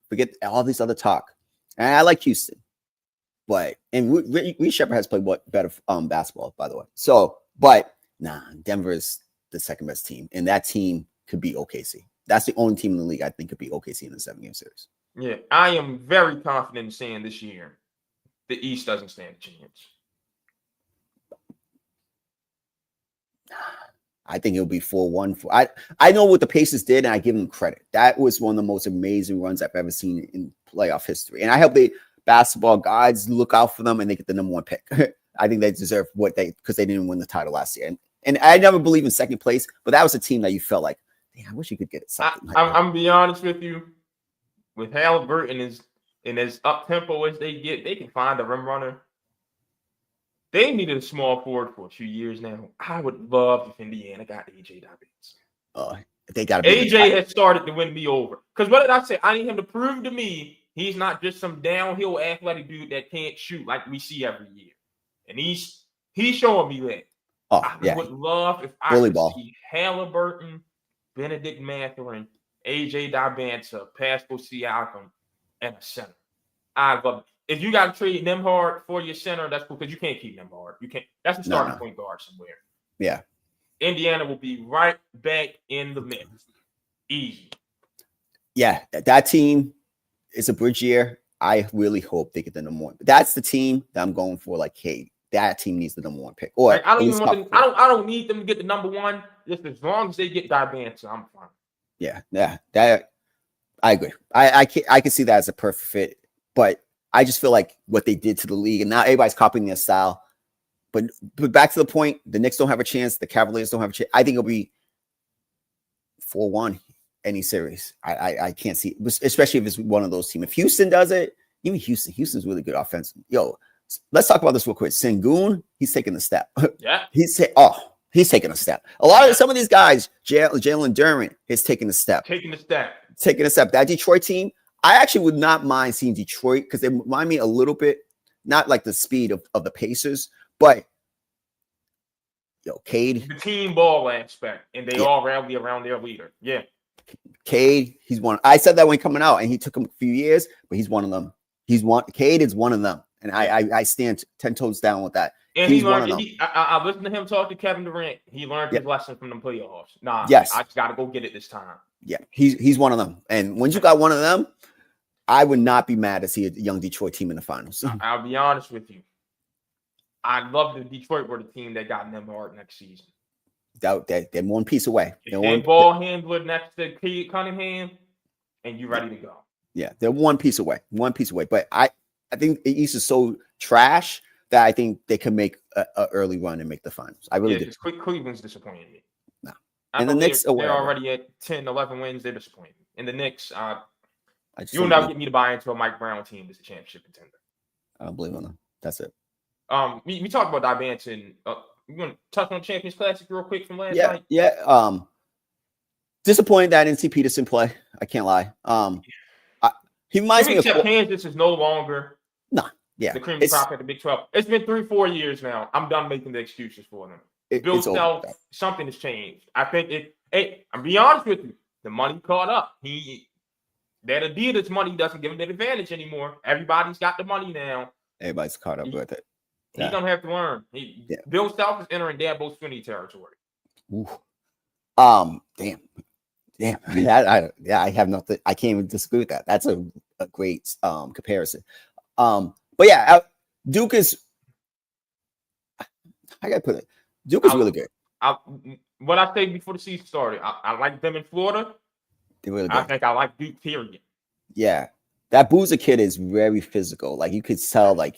Forget all this other talk. And I like Houston, but Reed Shepherd has played better basketball, by the way. So, but Denver is the second best team, and that team could be OKC. That's the only team in the league I think could be OKC in the 7-game series. Yeah, I am very confident in saying this year the East doesn't stand a chance. I think it'll be 4-1. I know what the Pacers did, and I give them credit. That was one of the most amazing runs I've ever seen in playoff history. And I hope basketball gods look out for them and they get the number 1 pick. I think they deserve because they didn't win the title last year. And I never believed in second place, but that was a team that you felt like, I wish you could get it. I'm gonna be honest with you. With Halliburton as up tempo as they get, they can find a rim runner. They needed a small forward for a few years now. I would love if Indiana got AJ Davis. They got AJ has started to win me over. Because what did I say? I need him to prove to me he's not just some downhill athletic dude that can't shoot like we see every year. And he's showing me that. I would love if I could see Halliburton, Benedict Mathurin, AJ Dabansa, Pascal Siakam, and a center. I love it. If you got to trade Nembhard for your center, that's cool because you can't keep Nembhard. You can't. That's a starting point guard somewhere. Yeah. Indiana will be right back in the mix. Easy. Yeah, that team is a bridge year. I really hope they get the number 1. That's the team that I'm going for. Like, hey, that team needs the number 1 pick. Or I don't even want them. I don't need them to get the number 1. Just as long as they get Dabansa, I'm fine. Yeah. That I agree. I can see that as a perfect fit, but I just feel like what they did to the league, and now everybody's copying their style. But back to the point, the Knicks don't have a chance. The Cavaliers don't have a chance. I think it'll be 4-1 any series. I can't see, especially if it's one of those teams. If Houston does it, even Houston's really good offense. Yo, let's talk about this real quick. Sengun, he's taking a step. Yeah. He's taking a step. Some of these guys, Jalen Duren is taking a step. Taking a step. That Detroit team, I actually would not mind seeing Detroit because they remind me a little bit, not like the speed of the Pacers, but Cade. The team ball aspect, and they all rally around their leader. Yeah. Cade, he's one. I said that when coming out, and he took him a few years, but he's one of them. Cade is one of them. And I stand 10 toes down with that. And he learned. I listened to him talk to Kevin Durant. He learned his lesson from the playoffs. I just got to go get it this time. Yeah, he's one of them. And when you got one of them, I would not be mad to see a young Detroit team in the finals. I'll be honest with you. I love the Detroit were the team that got Nembhard next season. They're one piece away. They're one ball handler next to Cade Cunningham, and you ready to go. Yeah, they're one piece away. But I think the East is so trash that I think they can make an early run and make the finals. I really do. Cleveland's disappointing me. No. And the Knicks they're already at 10, 11 wins. They're disappointing. And the Knicks, you'll never get me to buy into a Mike Brown team as a championship contender. I don't believe in them. That's it. We talked about Dabansa and we're going to touch on Champions Classic real quick from last night. Yeah. Disappointed that I didn't see Peterson play. I can't lie. He reminds me of Kansas is no longer the cream of crop at the Big 12. It's been 3-4 years now. I'm done making the excuses for them. Bill Self, something has changed. I think I'm be honest with you, the money caught up. That Adidas money doesn't give him that advantage anymore. Everybody's got the money now. Everybody's caught up with it. He's gonna have to learn. Bill Self is entering Dabo Swinney territory. Ooh. Damn. I have nothing. I can't even disagree with that. That's a great comparison. But yeah, Duke is. I gotta put it. Duke is really good. What I said before the season started, I like them in Florida. They're really good. I think I like Duke period. Yeah, that Boozer kid is very physical. Like you could tell, like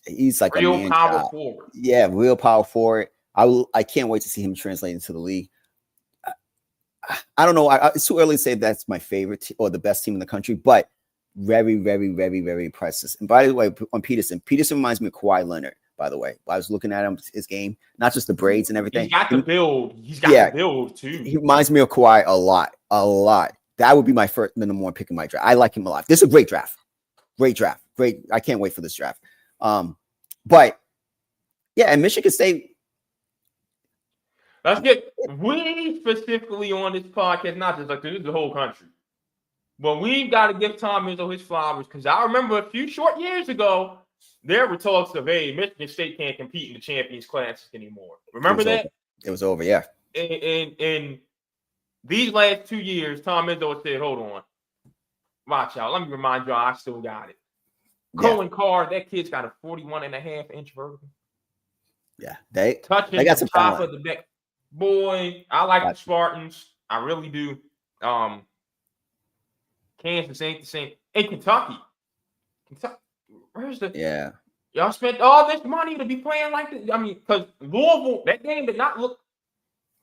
he's like real a man power child. forward. Yeah, real power forward. I can't wait to see him translate into the league. I don't know. It's too early to say that's my favorite or the best team in the country, but very, very, very, very impressive. And by the way, on Peterson reminds me of Kawhi Leonard. By the way, I was looking at his game, not just the braids and everything. He's got the build. He's got the build too. He reminds me of Kawhi a lot. That would be my first number 1 pick in my draft. I like him a lot. This is a great draft. Great draft. Great. I can't wait for this draft. But yeah, and Michigan State. Let's get we specifically on this podcast, not just like this is the whole country. But we've got to give Tom Izzo his flowers because I remember a few short years ago, there were talks of, hey, Michigan State can't compete in the Champions Classic anymore. Remember that? It was over, yeah. And these last 2 years, Tom Izzo said, hold on. Watch out. Let me remind y'all, I still got it. Yeah. Cohen Carr, that kid's got a 41.5-inch vertical. Yeah. They got some top talent. of the back. Boy, I like the Spartans. I really do. Kansas ain't the same. And Kentucky, where's the? Yeah. Y'all spent all this money to be playing like this. I mean, because Louisville, that game did not look.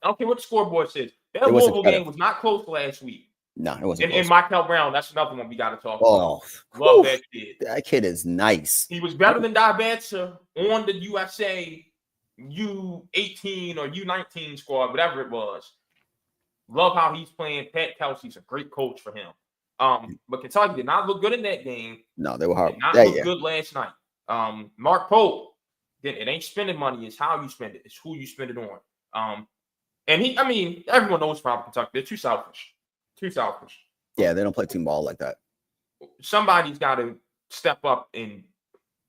I don't care what the scoreboard says. That Louisville game was not close last week. No, it wasn't. And Michael Brown, that's another one we got to talk about. Love that kid. That kid is nice. He was better than Diabanza on the USA U18 or U19 squad, whatever it was. Love how he's playing. Pat Kelsey's a great coach for him. But Kentucky did not look good in that game. No, they were hard. Did not look good last night. Mark Pope, it ain't spending money, it's how you spend it, it's who you spend it on. And everyone knows probably Kentucky, they're too selfish. Yeah, they don't play team ball like that. Somebody's got to step up and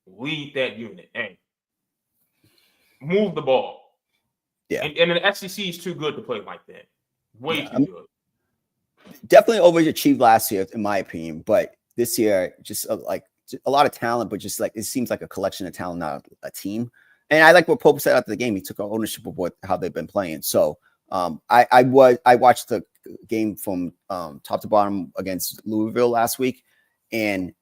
lead that unit and move the ball. Yeah. And the SEC is too good to play like that. Way too good. Definitely overachieved last year, in my opinion. But this year, just like a lot of talent, but just like it seems like a collection of talent, not a team. And I like what Pope said after the game. He took ownership of how they've been playing. So I watched the game from top to bottom against Louisville last week, and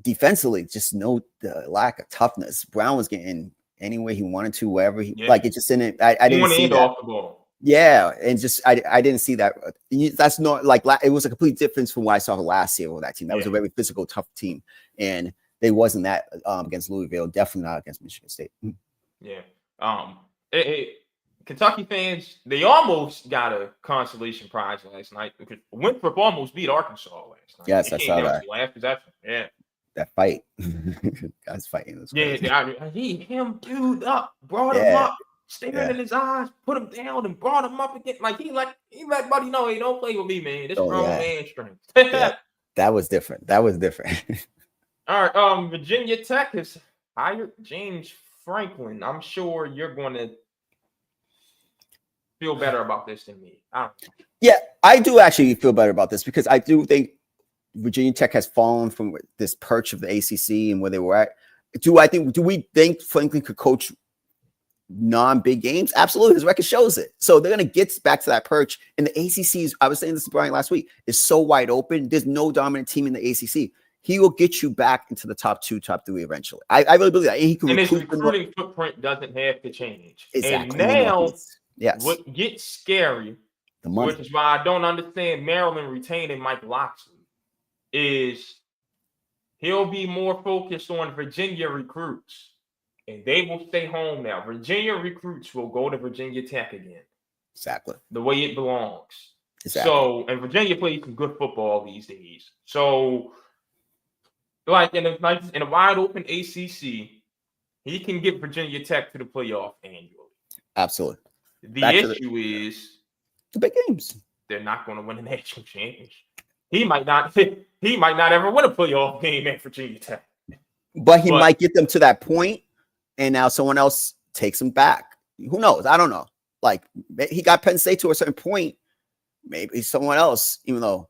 defensively, just the lack of toughness. Brown was getting any way he wanted to, wherever it just didn't. I didn't see that. Off the ball. Yeah, and just I didn't see that. That's not like it was a complete difference from what I saw last year with that team. That was a very physical, tough team, and they wasn't that against Louisville. Definitely not against Michigan State. Yeah. Kentucky fans, they almost got a consolation prize last night because Winthrop almost beat Arkansas last night. Yes, I saw that. Yeah. That fight, guys fighting. Him dude up, brought him up. Staring in his eyes, put him down, and brought him up again. Like he let Buddy know, hey, don't play with me, man. This grown man strength. That was different. All right. Virginia Tech has hired James Franklin. I'm sure you're going to feel better about this than me. Yeah, I do actually feel better about this because I do think Virginia Tech has fallen from this perch of the ACC and where they were at. Do we think Franklin could coach non-big games? Absolutely. His record shows it. So they're going to get back to that perch. And the ACC I was saying this to Brian last week, is so wide open. There's no dominant team in the ACC. He will get you back into the top 2, top 3 eventually. I really believe that. And his recruiting footprint doesn't have to change. Exactly. And now, what gets scary, which is why I don't understand Maryland retaining Mike Locksley, is he'll be more focused on Virginia recruits. And they will stay home now. Virginia recruits will go to Virginia Tech again. Exactly. The way it belongs. Exactly. So, and Virginia plays some good football these days. So, like in a wide open ACC, he can get Virginia Tech to the playoff annually. Absolutely. The issue is the big games. They're not going to win a national championship. He might not ever win a playoff game at Virginia Tech. But he might get them to that point. And now someone else takes him back. Who knows? I don't know. Like he got Penn State to a certain point. Maybe someone else, even though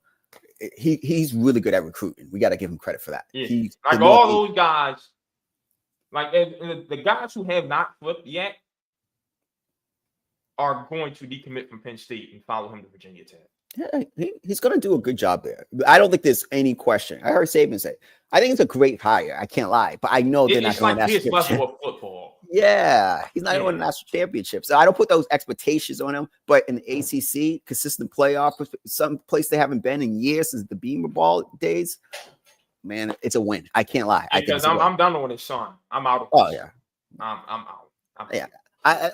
he's really good at recruiting. We got to give him credit for that. Yeah. Like all those guys, like the guys who have not flipped yet are going to decommit from Penn State and follow him to Virginia Tech. Yeah, he's going to do a good job there. I don't think there's any question. I heard Saban say, I think it's a great hire. I can't lie, but I know they're not going to win his level of football. Yeah, he's not going to win a national championship. So I don't put those expectations on him. But in the ACC, consistent playoff, some place they haven't been in years since the Beamer Ball days, man, it's a win. I can't lie. Because I'm done with his son. I'm out. Yeah. I'm out. Yeah.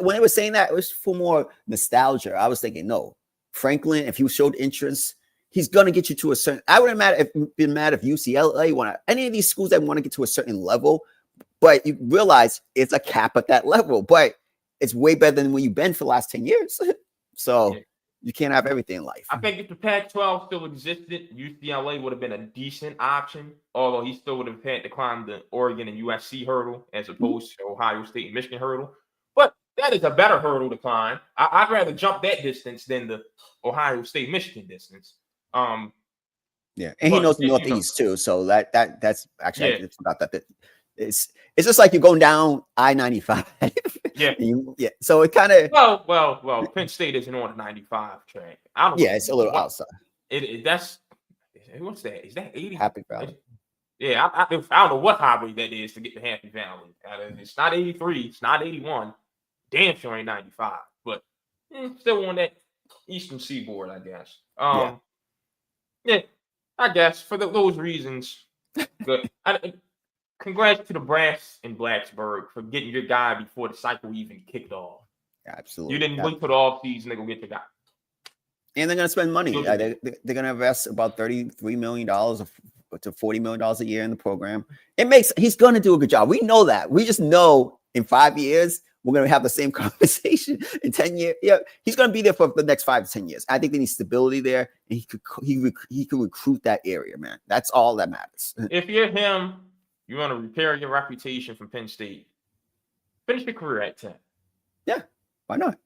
When they were saying that, it was for more nostalgia. I was thinking, no. Franklin, if he showed interest, he's going to get you to a certain. I wouldn't been mad if UCLA want any of these schools that want to get to a certain level, but you realize it's a cap at that level. But it's way better than when you've been for the last 10 years. So you can't have everything in life. I think if the Pac-12 still existed, UCLA would have been a decent option, although he still would have had to climb the Oregon and USC hurdle as opposed to Ohio State and Michigan hurdle. But that is a better hurdle to climb. I'd rather jump that distance than the Ohio State Michigan distance. Yeah, and he knows the Northeast too, so that's actually I forgot that. It's just like you're going down I-95. Yeah. So it kind of well. Penn State isn't on the 95 track. I don't. Yeah, it's a little outside. That's what's that? Is that 80? Happy Valley. Yeah, I don't know what highway that is to get to Happy Valley. It's not 83. It's not 81. Damn sure ain't 95. But still on that eastern seaboard, I guess. Yeah, I guess for those reasons. Good. Congrats to the Brass in Blacksburg for getting your guy before the cycle even kicked off. Absolutely. You didn't wait for the offseason to go get your guy. And they're going to spend money. They're going to invest about $33 million to $40 million a year in the program. He's going to do a good job. We know that. We just know in 5 years, we're going to have the same conversation in 10 years. Yeah, he's going to be there for the next 5 to 10 years. I think they need stability there. And he could recruit that area, man. That's all that matters. If you're him, you want to repair your reputation from Penn State, finish your career at 10. Yeah, why not?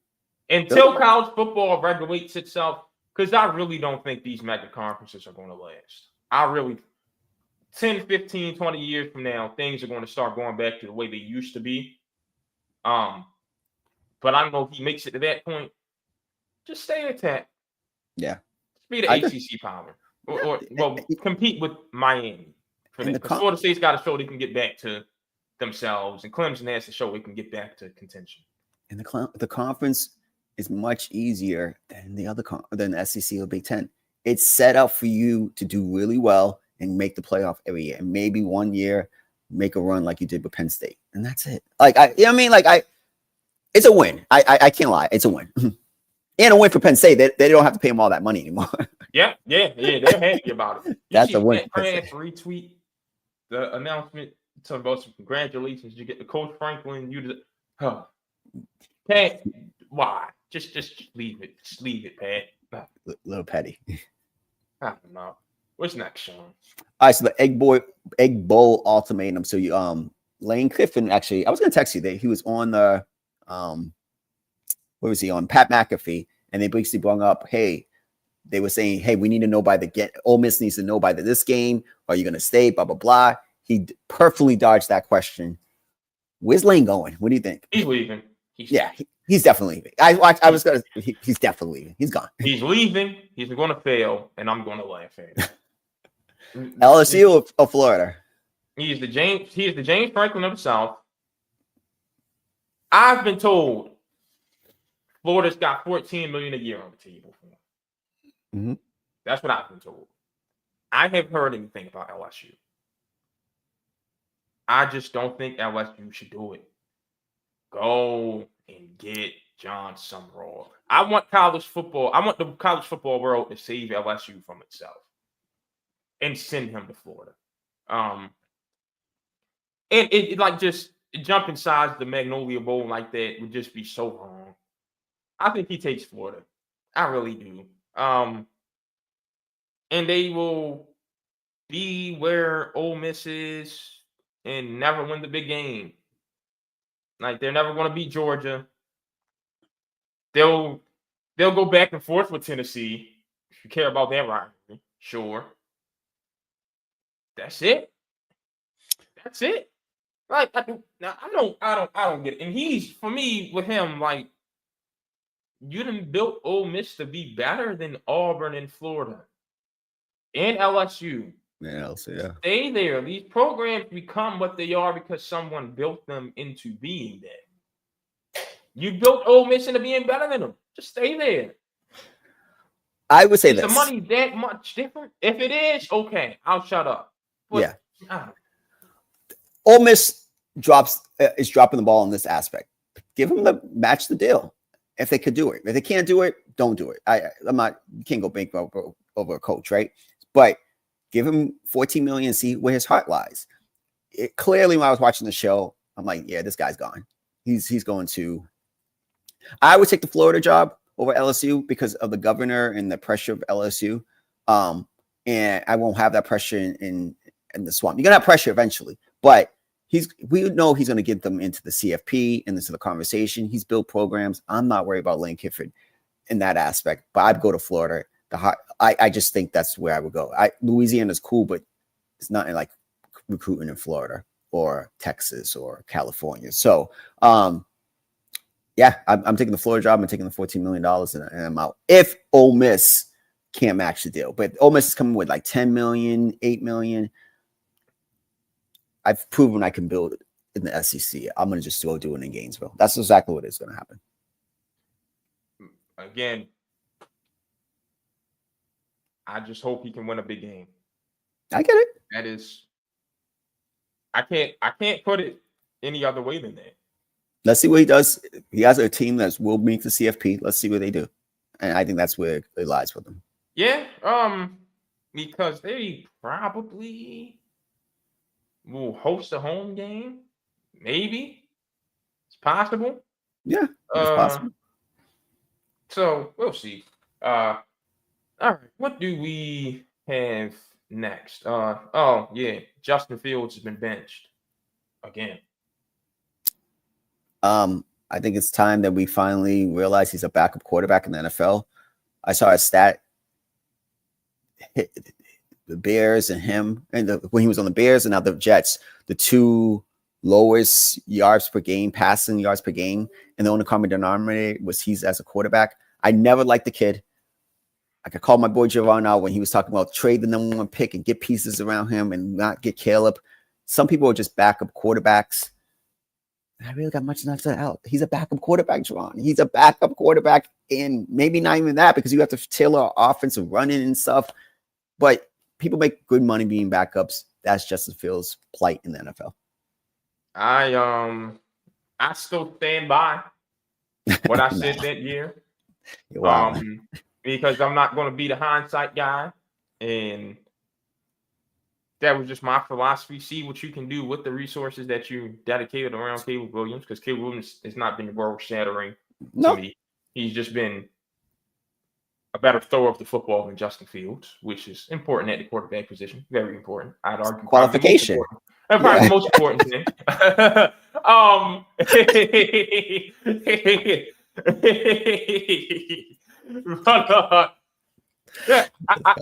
Until college football regulates itself, because I really don't think these mega conferences are going to last. 10, 15, 20 years from now, things are going to start going back to the way they used to be. But I don't know if he makes it to that point. Just stay at 10. Yeah. Just be the ACC power. Or compete with Miami. Florida State's got to show they can get back to themselves, and Clemson has to show they can get back to contention. And the conference is much easier than than the SEC or Big Ten. It's set up for you to do really well and make the playoff every year, and maybe one year make a run like you did with Penn State, and that's it. It's a win. I can't lie, it's a win, and a win for Penn State. They don't have to pay them all that money anymore. Yeah, they're happy about it. That's a win. Retweet the announcement talking about some congratulations. You get the Coach Franklin. Pat, why? Just leave it. Just leave it, Pat. Little petty. I don't know. What's next, Sean? All right, so the Egg Bowl ultimatum. So you Lane Kiffin, actually, I was gonna text you that he was on the what was he on? Pat McAfee, and they basically brought up, hey, they were saying, hey, we need to know Ole Miss needs to know by this game. Are you gonna stay? Blah blah blah. He perfectly dodged that question. Where's Lane going? What do you think? He's leaving. He's definitely leaving. I was gonna. He's definitely leaving. He's gone. He's leaving. He's going to fail, and I'm going to laugh at it. LSU or Florida? He is the James Franklin of the South. I've been told Florida's got $14 million a year on the table for him. Mm-hmm. That's what I've been told. I haven't heard anything about LSU. I just don't think LSU should do it. Go and get John Sumrall. I want college football. I want the college football world to save LSU from itself and send him to Florida. And it like just jumping sides the Magnolia Bowl like that would just be so wrong. I think he takes Florida. I really do. And they will be where Ole Miss is and never win the big game. Like, they're never going to beat Georgia. They'll go back and forth with Tennessee. If you care about that rivalry, sure. That's it. Like, I don't get it. And he's, for me, with him, like, you done built Ole Miss to be better than Auburn and Florida and LSU. Yeah. Stay there. These programs become what they are because someone built them into being that. You built Ole Miss into being better than them. Just stay there. I would say is the money that much different? If it is, okay, I'll shut up. But, yeah. Ole Miss is dropping the ball in this aspect. Give them match the deal if they could do it. If they can't do it, don't do it. You can't go bankrupt over a coach, right? But give him $14 million and see where his heart lies. Clearly, when I was watching the show, I'm like, yeah, this guy's gone. He's going to. I would take the Florida job over LSU because of the governor and the pressure of LSU. And I won't have that pressure in the swamp. You're gonna have pressure eventually, but we know he's gonna get them into the CFP and into the conversation. He's built programs. I'm not worried about Lane Kiffin in that aspect, but I'd go to Florida. I just think that's where I would go. Louisiana's cool, but it's not like recruiting in Florida or Texas or California. So yeah, I'm taking the Florida job. I'm taking the $14 million and I'm out. If Ole Miss can't match the deal, but Ole Miss is coming with like 10 million, 8 million. I've proven I can build it in the SEC. I'm going to just go do it in Gainesville. That's exactly what is going to happen. Again, I just hope he can win a big game. I get it. That is, I can't put it any other way than that. Let's see what he does. He has a team that will meet the CFP. Let's see what they do. And I think that's where it lies with them. Yeah, because they probably will host a home game. Maybe it's possible. Yeah, it's possible. So we'll see. All right, what do we have next? Oh yeah, Justin Fields has been benched again. I think it's time that we finally realize he's a backup quarterback in the NFL. I saw a stat. The Bears and him, and when he was on the Bears and now the Jets, the two lowest yards per game, passing yards per game, and the only common denominator was he's as a quarterback. I never liked the kid. I could call my boy Javon out when he was talking about trade the number one pick and get pieces around him and not get Caleb. Some people are just backup quarterbacks. I really got much enough to out. He's a backup quarterback, Javon. He's a backup quarterback, and maybe not even that because you have to tailor offensive running and stuff. But people make good money being backups. That's Justin Fields' plight in the NFL. I still stand by what I said that year. Wow. Because I'm not going to be the hindsight guy, and that was just my philosophy. See what you can do with the resources that you dedicated around Caleb Williams, because Caleb Williams has not been world-shattering to me. He's just been a better thrower of the football than Justin Fields, which is important at the quarterback position. Very important. I'd argue. Qualification. Probably the most important thing. But,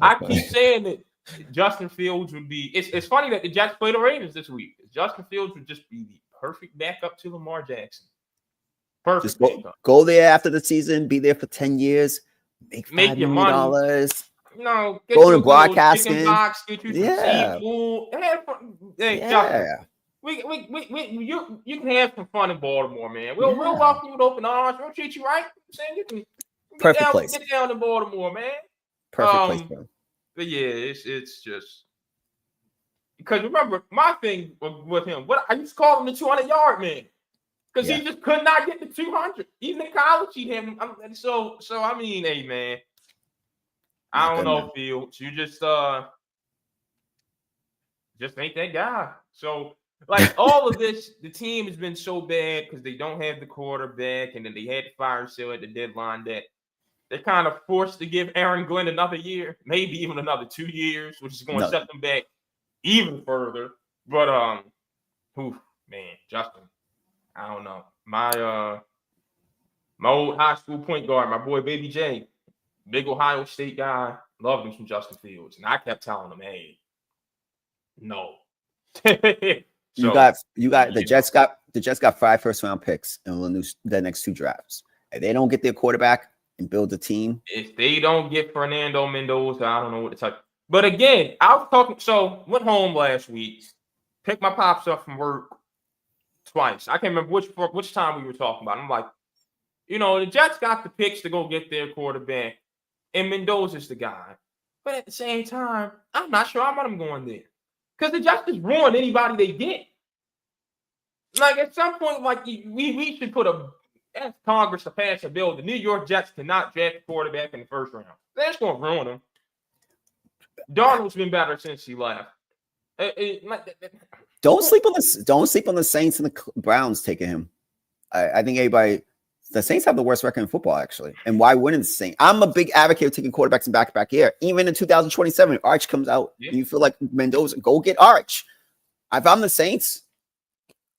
I keep saying that Justin Fields would be. It's funny that the Jets play the Ravens this week. Justin Fields would just be the perfect backup to Lamar Jackson. Perfect. Just go there after the season, be there for 10 years, make your money. No, go to broadcasting. Box, get you some seafood. Justin, you can have some fun in Baltimore, man. We'll welcome you with open arms. We'll treat you right. You can perfect place. Get down to Baltimore, man. Perfect place, bro. But yeah, it's just because remember my thing with him. What I used to call him the 200-yard man because he just could not get to 200. Even in college, he had him. So I mean, hey man, I don't know, Fields. You just ain't that guy. So like all of this, the team has been so bad because they don't have the quarterback, and then they had to fire sale at the deadline that they're kind of forced to give Aaron Glenn another year, maybe even another 2 years, which is going to set them back even further. But man, Justin, I don't know. My old high school point guard, my boy Baby J, big Ohio State guy, loved him from Justin Fields, and I kept telling him, hey, no. You got the Jets got 5 first-round picks in the next 2 drafts. If they don't get their quarterback and build a team, if they don't get Fernando Mendoza, I don't know what to tell you. But again, I was talking. So went home last week, picked my pops up from work twice. I can't remember which time we were talking about. I'm like, the Jets got the picks to go get their quarterback, and Mendoza's the guy. But at the same time, I'm not sure I want him going there. Because the Jets just ruin anybody they get. Like, at some point, like, we should ask Congress to pass a bill. The New York Jets cannot draft a quarterback in the first round. They're just going to ruin them. Darnold's been better since he left. Don't sleep on this. Don't sleep on the Saints and the Browns taking him. I think the Saints have the worst record in football, actually. And why wouldn't the Saints? I'm a big advocate of taking quarterbacks in back-to-back year. Even in 2027, Arch comes out, and you feel like Mendoza, go get Arch. If I'm the Saints,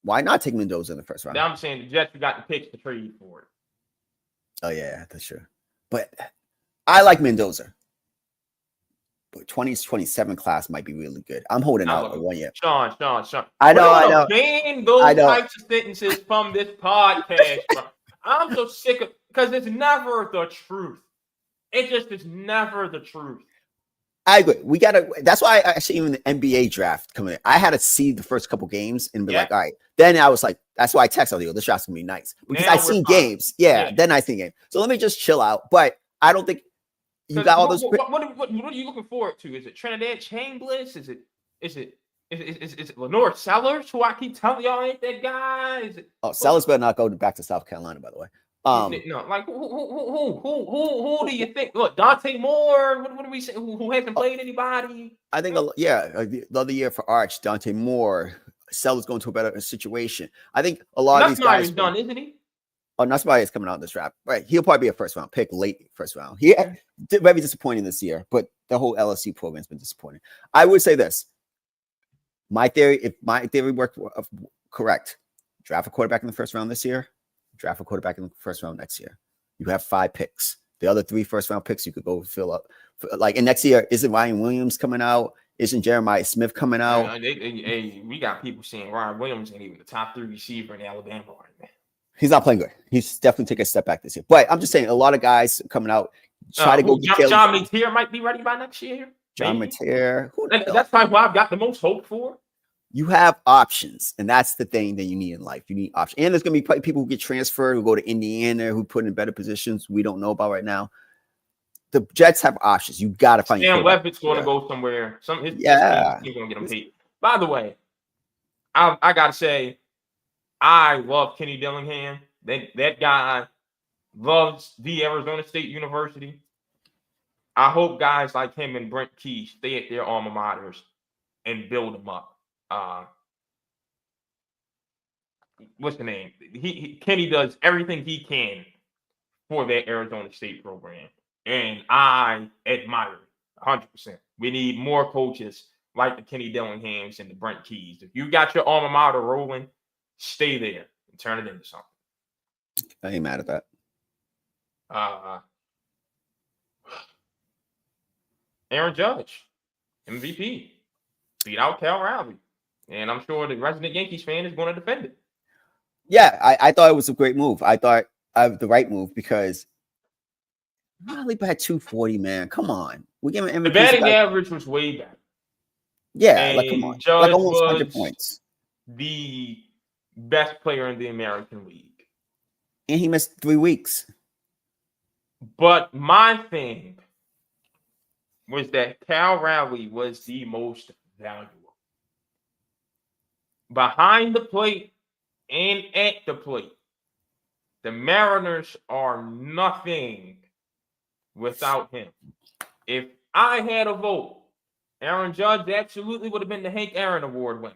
why not take Mendoza in the first round? Now I'm saying the Jets got the picks to trade for it. Oh, yeah, that's true. But I like Mendoza. But 2027 class might be really good. I'm holding out 1 year. Sean. I know. Ban those types of sentences from this podcast, bro. I'm so sick of because it's never the truth. It just is never the truth. I agree. That's why I actually even the NBA draft coming in. I had to see the first couple games and be like, all right. Then I was like, that's why I texted you. This draft's gonna be nice because I seen games. Yeah, then I seen games. So let me just chill out. But I don't think you got all those. What are you looking forward to? Is it Trinidad Chambliss? Is it Lenore Sellers, who I keep telling y'all ain't that guy? Sellers better not go back to South Carolina, by the way. No, like who do you think? Look, Dante Moore. What do we say? Who hasn't played anybody? I think the other year for Arch, Dante Moore, Sellers going to a better situation. I think a lot of these guys done, isn't he? Oh, Nussmeier is coming out in this draft. Right, he'll probably be a first round pick, late first round. He very disappointing this year, but the whole LSU program's been disappointing. I would say this. If my theory worked correct, draft a quarterback in the first round this year, draft a quarterback in the first round next year. You have 5 picks. The other 3 first round picks you could go fill up. And next year, isn't Ryan Williams coming out? Isn't Jeremiah Smith coming out? We got people saying Ryan Williams ain't even the top 3 receiver in Alabama right now. He's not playing good. He's definitely taking a step back this year. But I'm just saying, a lot of guys coming out try to go get John Mateer might be ready by next year. John Mateer. That's probably who I've got the most hope for. You have options, and that's the thing that you need in life. You need options. And there's going to be people who get transferred, who go to Indiana, who put in better positions we don't know about right now. The Jets have options. You got to find your quarterback. Levitt's going to go somewhere. He's going to get him paid. By the way, I got to say, I love Kenny Dillingham. That guy loves the Arizona State University. I hope guys like him and Brent Key stay at their alma maters and build them up. What's the name? Kenny does everything he can for that Arizona State program, and I admire it 100%. We need more coaches like the Kenny Dillinghams and the Brent Keys. If you got your alma mater rolling, stay there and turn it into something. I ain't mad at that. Aaron Judge, MVP, beat out Cal Raleigh. And I'm sure the resident Yankees fan is going to defend it. Yeah, I thought it was a great move. I thought the right move because Raleigh had 240, man. Come on. We give him MVP. The batting average was way better. Yeah, come on. Judge almost 100 points. The best player in the American League. And he missed 3 weeks. But my thing was that Cal Raleigh was the most valuable. Behind the plate and at the plate, the Mariners are nothing without him. If I had a vote, Aaron Judge absolutely would have been the Hank Aaron Award winner.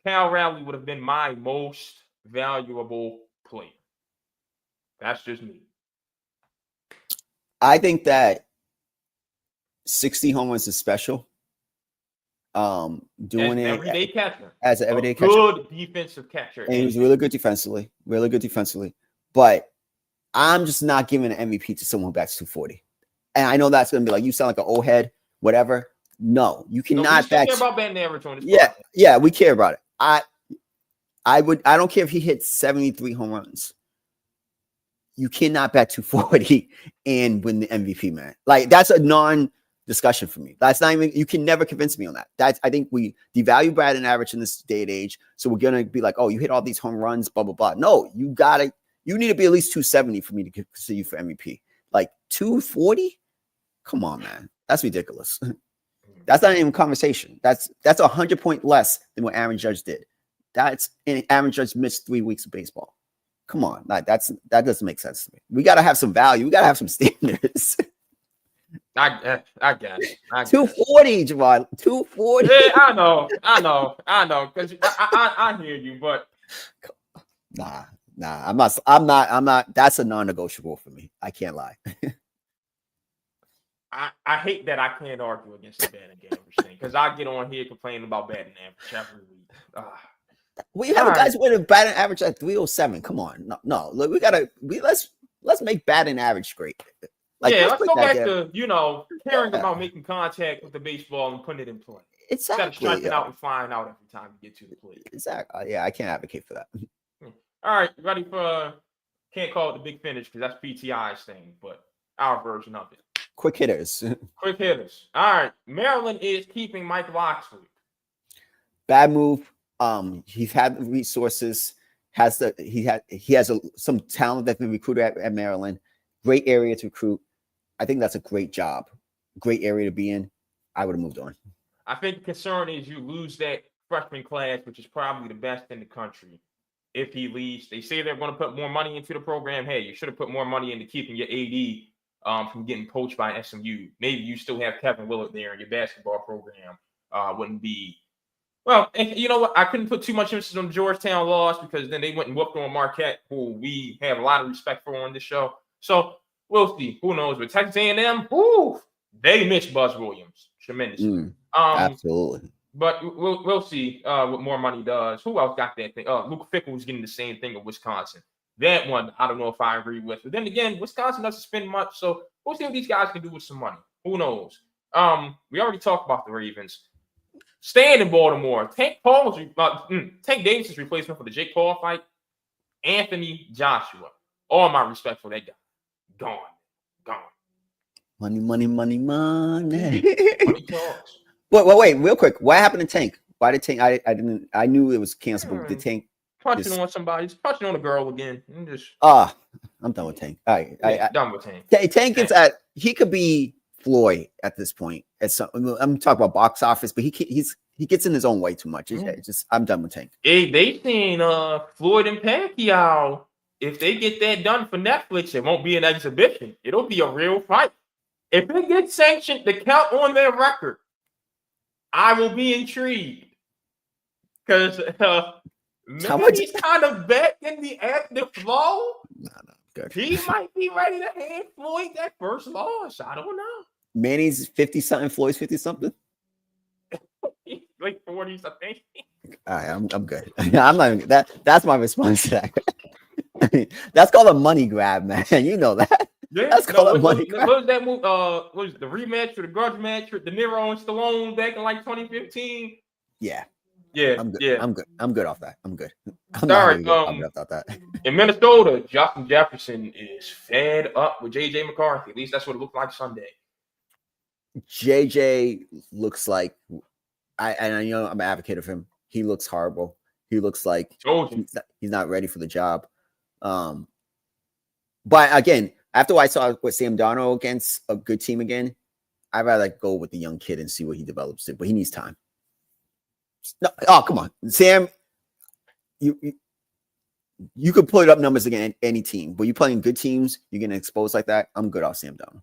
Cal Raleigh would have been my most valuable player. That's just me. I think that 60 home runs is special. Doing it everyday catcher. As an everyday catcher. Good defensive catcher. And he was really good defensively. But I'm just not giving an MVP to someone who bats 240. And I know that's going to be like, you sound like an old head, whatever. No, you cannot bat. We care about batting average on this. Yeah, we care about it. I don't care if he hits 73 home runs. You cannot bat 240 and win the MVP, man. Like, that's a non-discussion for me. That's not even, you can never convince me on that. I think we devalue batting average in this day and age. So we're going to be like, oh, you hit all these home runs, blah, blah, blah. No, you need to be at least 270 for me to consider you for MVP. Like 240? Come on, man. That's ridiculous. That's not even a conversation. That's 100 points less than what Aaron Judge did. Aaron Judge missed 3 weeks of baseball. Come on, that doesn't make sense to me. We got to have some value. We got to have some standards. I guess. 240, Javon. 240. Yeah, I know. Because I hear you, but Nah. I'm not. That's a non-negotiable for me. I can't lie. I hate that I can't argue against the batting average thing because I get on here complaining about batting average every week. We have guys with a batting average at 307. Come on, no. Look, let's make batting average great. Like, yeah, let's go back to caring about making contact with the baseball and putting it in play. Exactly. Instead of striking out and flying out every time you get to the plate. Exactly. Yeah, I can't advocate for that. All right, ready for? Can't call it the big finish because that's PTI's thing, but our version of it. Quick hitters. Quick hitters. All right. Maryland is keeping Mike Locksley. Bad move. He's had the resources. He has some talent that's been recruited at Maryland. Great area to recruit. I think that's a great job. Great area to be in. I would have moved on. I think the concern is you lose that freshman class, which is probably the best in the country. If he leaves, they say they're going to put more money into the program. Hey, you should have put more money into keeping your AD from getting poached by SMU. Maybe you still have Kevin Willard there and your basketball program wouldn't be. Well, and you know what? I couldn't put too much emphasis on Georgetown loss because then they went and whooped on Marquette, who we have a lot of respect for on this show. So we'll see. Who knows? But Texas A&M, they missed Buzz Williams tremendously. Absolutely. But we'll see what more money does. Who else got that thing? Luke Fickell was getting the same thing at Wisconsin. That one, I don't know if I agree with. But then again, Wisconsin doesn't spend much, so we'll see what these guys can do with some money. Who knows? We already talked about the Ravens. Staying in Baltimore, Tank Davis' replacement for the Jake Paul fight. Anthony Joshua. All my respect for that guy. Gone. Money. Money talks. Wait, real quick. What happened to Tank? Why did Tank? I knew it was canceled, but did Tank punching on somebody? Just punching on a girl again. I'm done with Tank. All right, done with Tank. Tank is he could be Floyd at this point. I'm talking about box office, but he gets in his own way too much. It's just I'm done with Tank. Hey, they seen Floyd and Pacquiao. If they get that done for Netflix, it won't be an exhibition. It'll be a real fight. If it gets sanctioned, the count on their record, I will be intrigued because he's kind of back in the active flow. No, good. He might be ready to hand Floyd that first loss. I don't know. Manny's 50-something, Floyd's 50-something. Like 40 something. All right, I'm good. I'm not even, that's my response to that. That's called a money grab, man. You know that. Yeah, that's called a money grab. What was that move? What was the rematch or the grudge match with De Niro and Stallone back in like 2015? Yeah. I'm good. Yeah. I'm good off that. I'm good. I'm sorry. About that. In Minnesota, Justin Jefferson is fed up with JJ McCarthy. At least that's what it looked like Sunday. JJ looks like I know I'm an advocate of him. He looks horrible. He looks like he's not ready for the job. But again, after I saw with Sam Darnold against a good team again, I'd rather go with the young kid and see what he develops it. But he needs time. No, come on, Sam. You could put up numbers against any team, but you playing good teams, you're getting exposed like that. I'm good off Sam Darnold.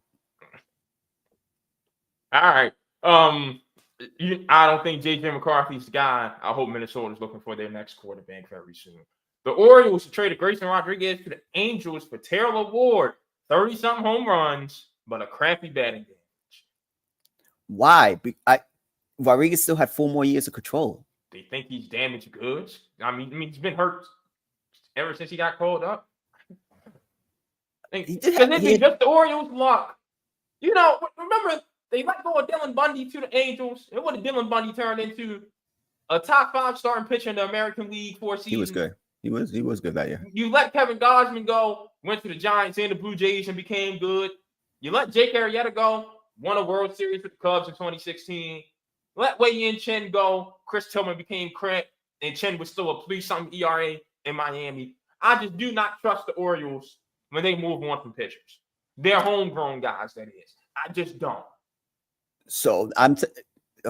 All right. I don't think JJ McCarthy's the guy. I hope Minnesota's looking for their next quarterback very soon. The Orioles traded Grayson Rodriguez to the Angels for Taylor Ward, 30-something home runs, but a crappy batting average. Why? Rodriguez still had 4 more years of control. They think he's damaged goods. I mean, he's been hurt ever since he got called up. Just the Orioles' luck. You know, remember they let go of Dylan Bundy to the Angels. And what did Dylan Bundy turn into? A top 5 starting pitcher in the American League 4 seasons. He was good. He was good that year. You let Kevin Gosman go, went to the Giants and the Blue Jays and became good. You let Jake Arrieta go, won a World Series with the Cubs in 2016. Let Wei-Yin Chen go. Chris Tillman became crap, and Chen was still a 3-something ERA in Miami. I just do not trust the Orioles when they move on from pitchers. They're homegrown guys, that is. I just don't. So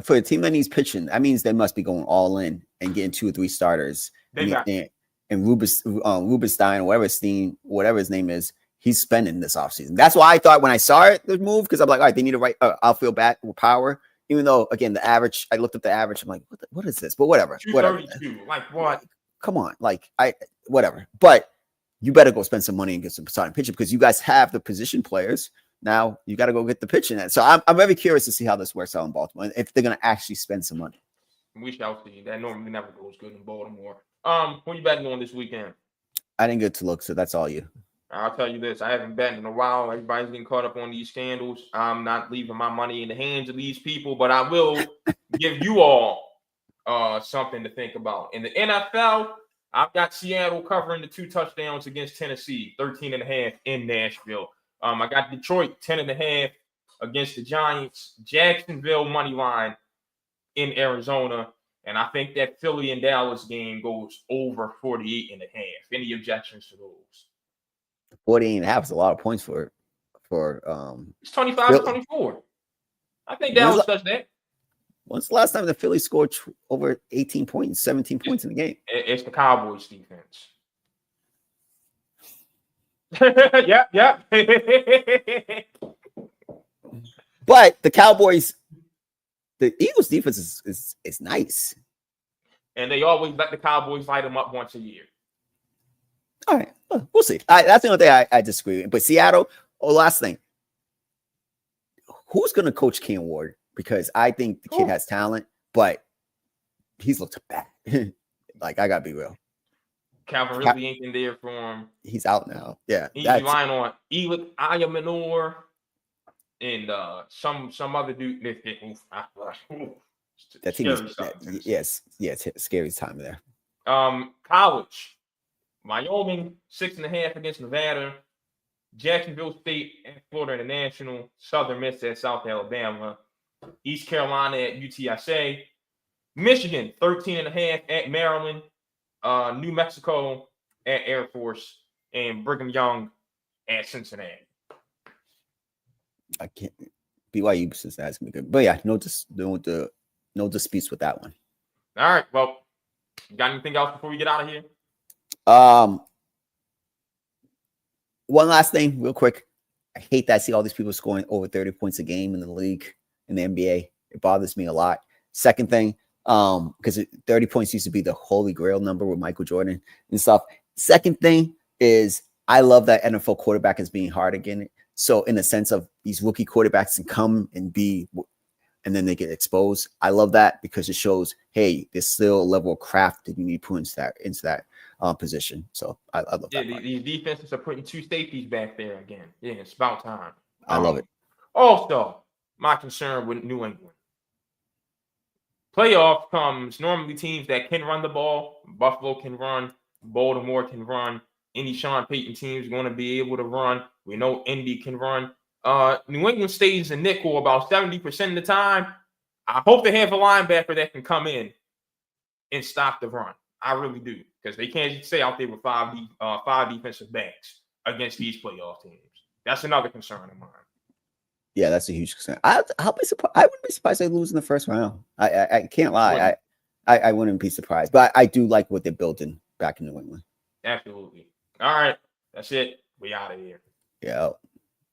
for a team that needs pitching, that means they must be going all in and getting 2 or 3 starters. And Rubenstein, whatever his name is, he's spending this offseason. That's why I thought when I saw it, the move, because I'm like, all right, they need a right outfield bat with power. Even though, again, the average, I looked at the average. I'm like, what is this? But whatever. 232. Like what? Come on. Like, whatever. But you better go spend some money and get some starting pitching because you guys have the position players. Now you got to go get the pitching. So I'm very curious to see how this works out in Baltimore and if they're going to actually spend some money. We shall see. That normally never goes good in Baltimore. What you betting on this weekend? I didn't get to look, so that's all you. I'll tell you this. I haven't betted in a while. Everybody's getting caught up on these scandals. I'm not leaving my money in the hands of these people, but I will give you all something to think about. In the NFL, I've got Seattle covering the 2 touchdowns against Tennessee, 13.5 in Nashville. I got Detroit 10.5 against the Giants, Jacksonville money line in Arizona, and I think that Philly and Dallas game goes over 48.5. Any objections to those? 48.5 is a lot of points for it's 25-24. I think Dallas does that. When's the last time the Phillies scored over 18 points, 17 points in the game? It's the Cowboys defense. Yeah. But the Cowboys, the Eagles defense is nice. And they always let the Cowboys light them up once a year. All right. We'll see. That's the only thing I disagree with. But Seattle, last thing. Who's going to coach Cam Ward? Because I think the kid has talent, but he's looked bad. Like, I got to be real. Calvin really ain't been there for him. He's out now. Yeah. He's relying on Elick Ayamanor and some other dude. That team is, yes, scary time there. College. Wyoming, 6.5 against Nevada. Jacksonville State at Florida International. Southern Miss at South Alabama. East Carolina at UTSA. Michigan, 13.5 at Maryland. New Mexico at Air Force. And Brigham Young at Cincinnati. I can't. BYU Cincinnati's gonna be good. But yeah, no disputes with that one. All right. Well, you got anything else before we get out of here? One last thing, real quick. I hate that I see all these people scoring over 30 points a game in the league, in the NBA. It bothers me a lot. Second thing, because 30 points used to be the holy grail number with Michael Jordan and stuff. Second thing is I love that NFL quarterback is being hard again. So in the sense of these rookie quarterbacks can come and and then they get exposed. I love that because it shows, hey, there's still a level of craft that you need to put into that position. So I love that. Yeah, these defenses are putting 2 safeties back there again. Yeah, it's about time. I love it. Also, my concern with New England. Playoff comes normally teams that can run the ball. Buffalo can run. Baltimore can run. Any Sean Payton team is going to be able to run. We know Indy can run. New England stays in nickel about 70% of the time. I hope they have a linebacker that can come in and stop the run. I really do, because they can't stay out there with five defensive backs against these playoff teams. That's another concern of mine. Yeah, that's a huge concern. I'll be surprised. I wouldn't be surprised if they lose in the first round. I can't lie. I wouldn't be surprised, but I do like what they're building back in New England. Absolutely. All right, that's it. We out of here. Yeah.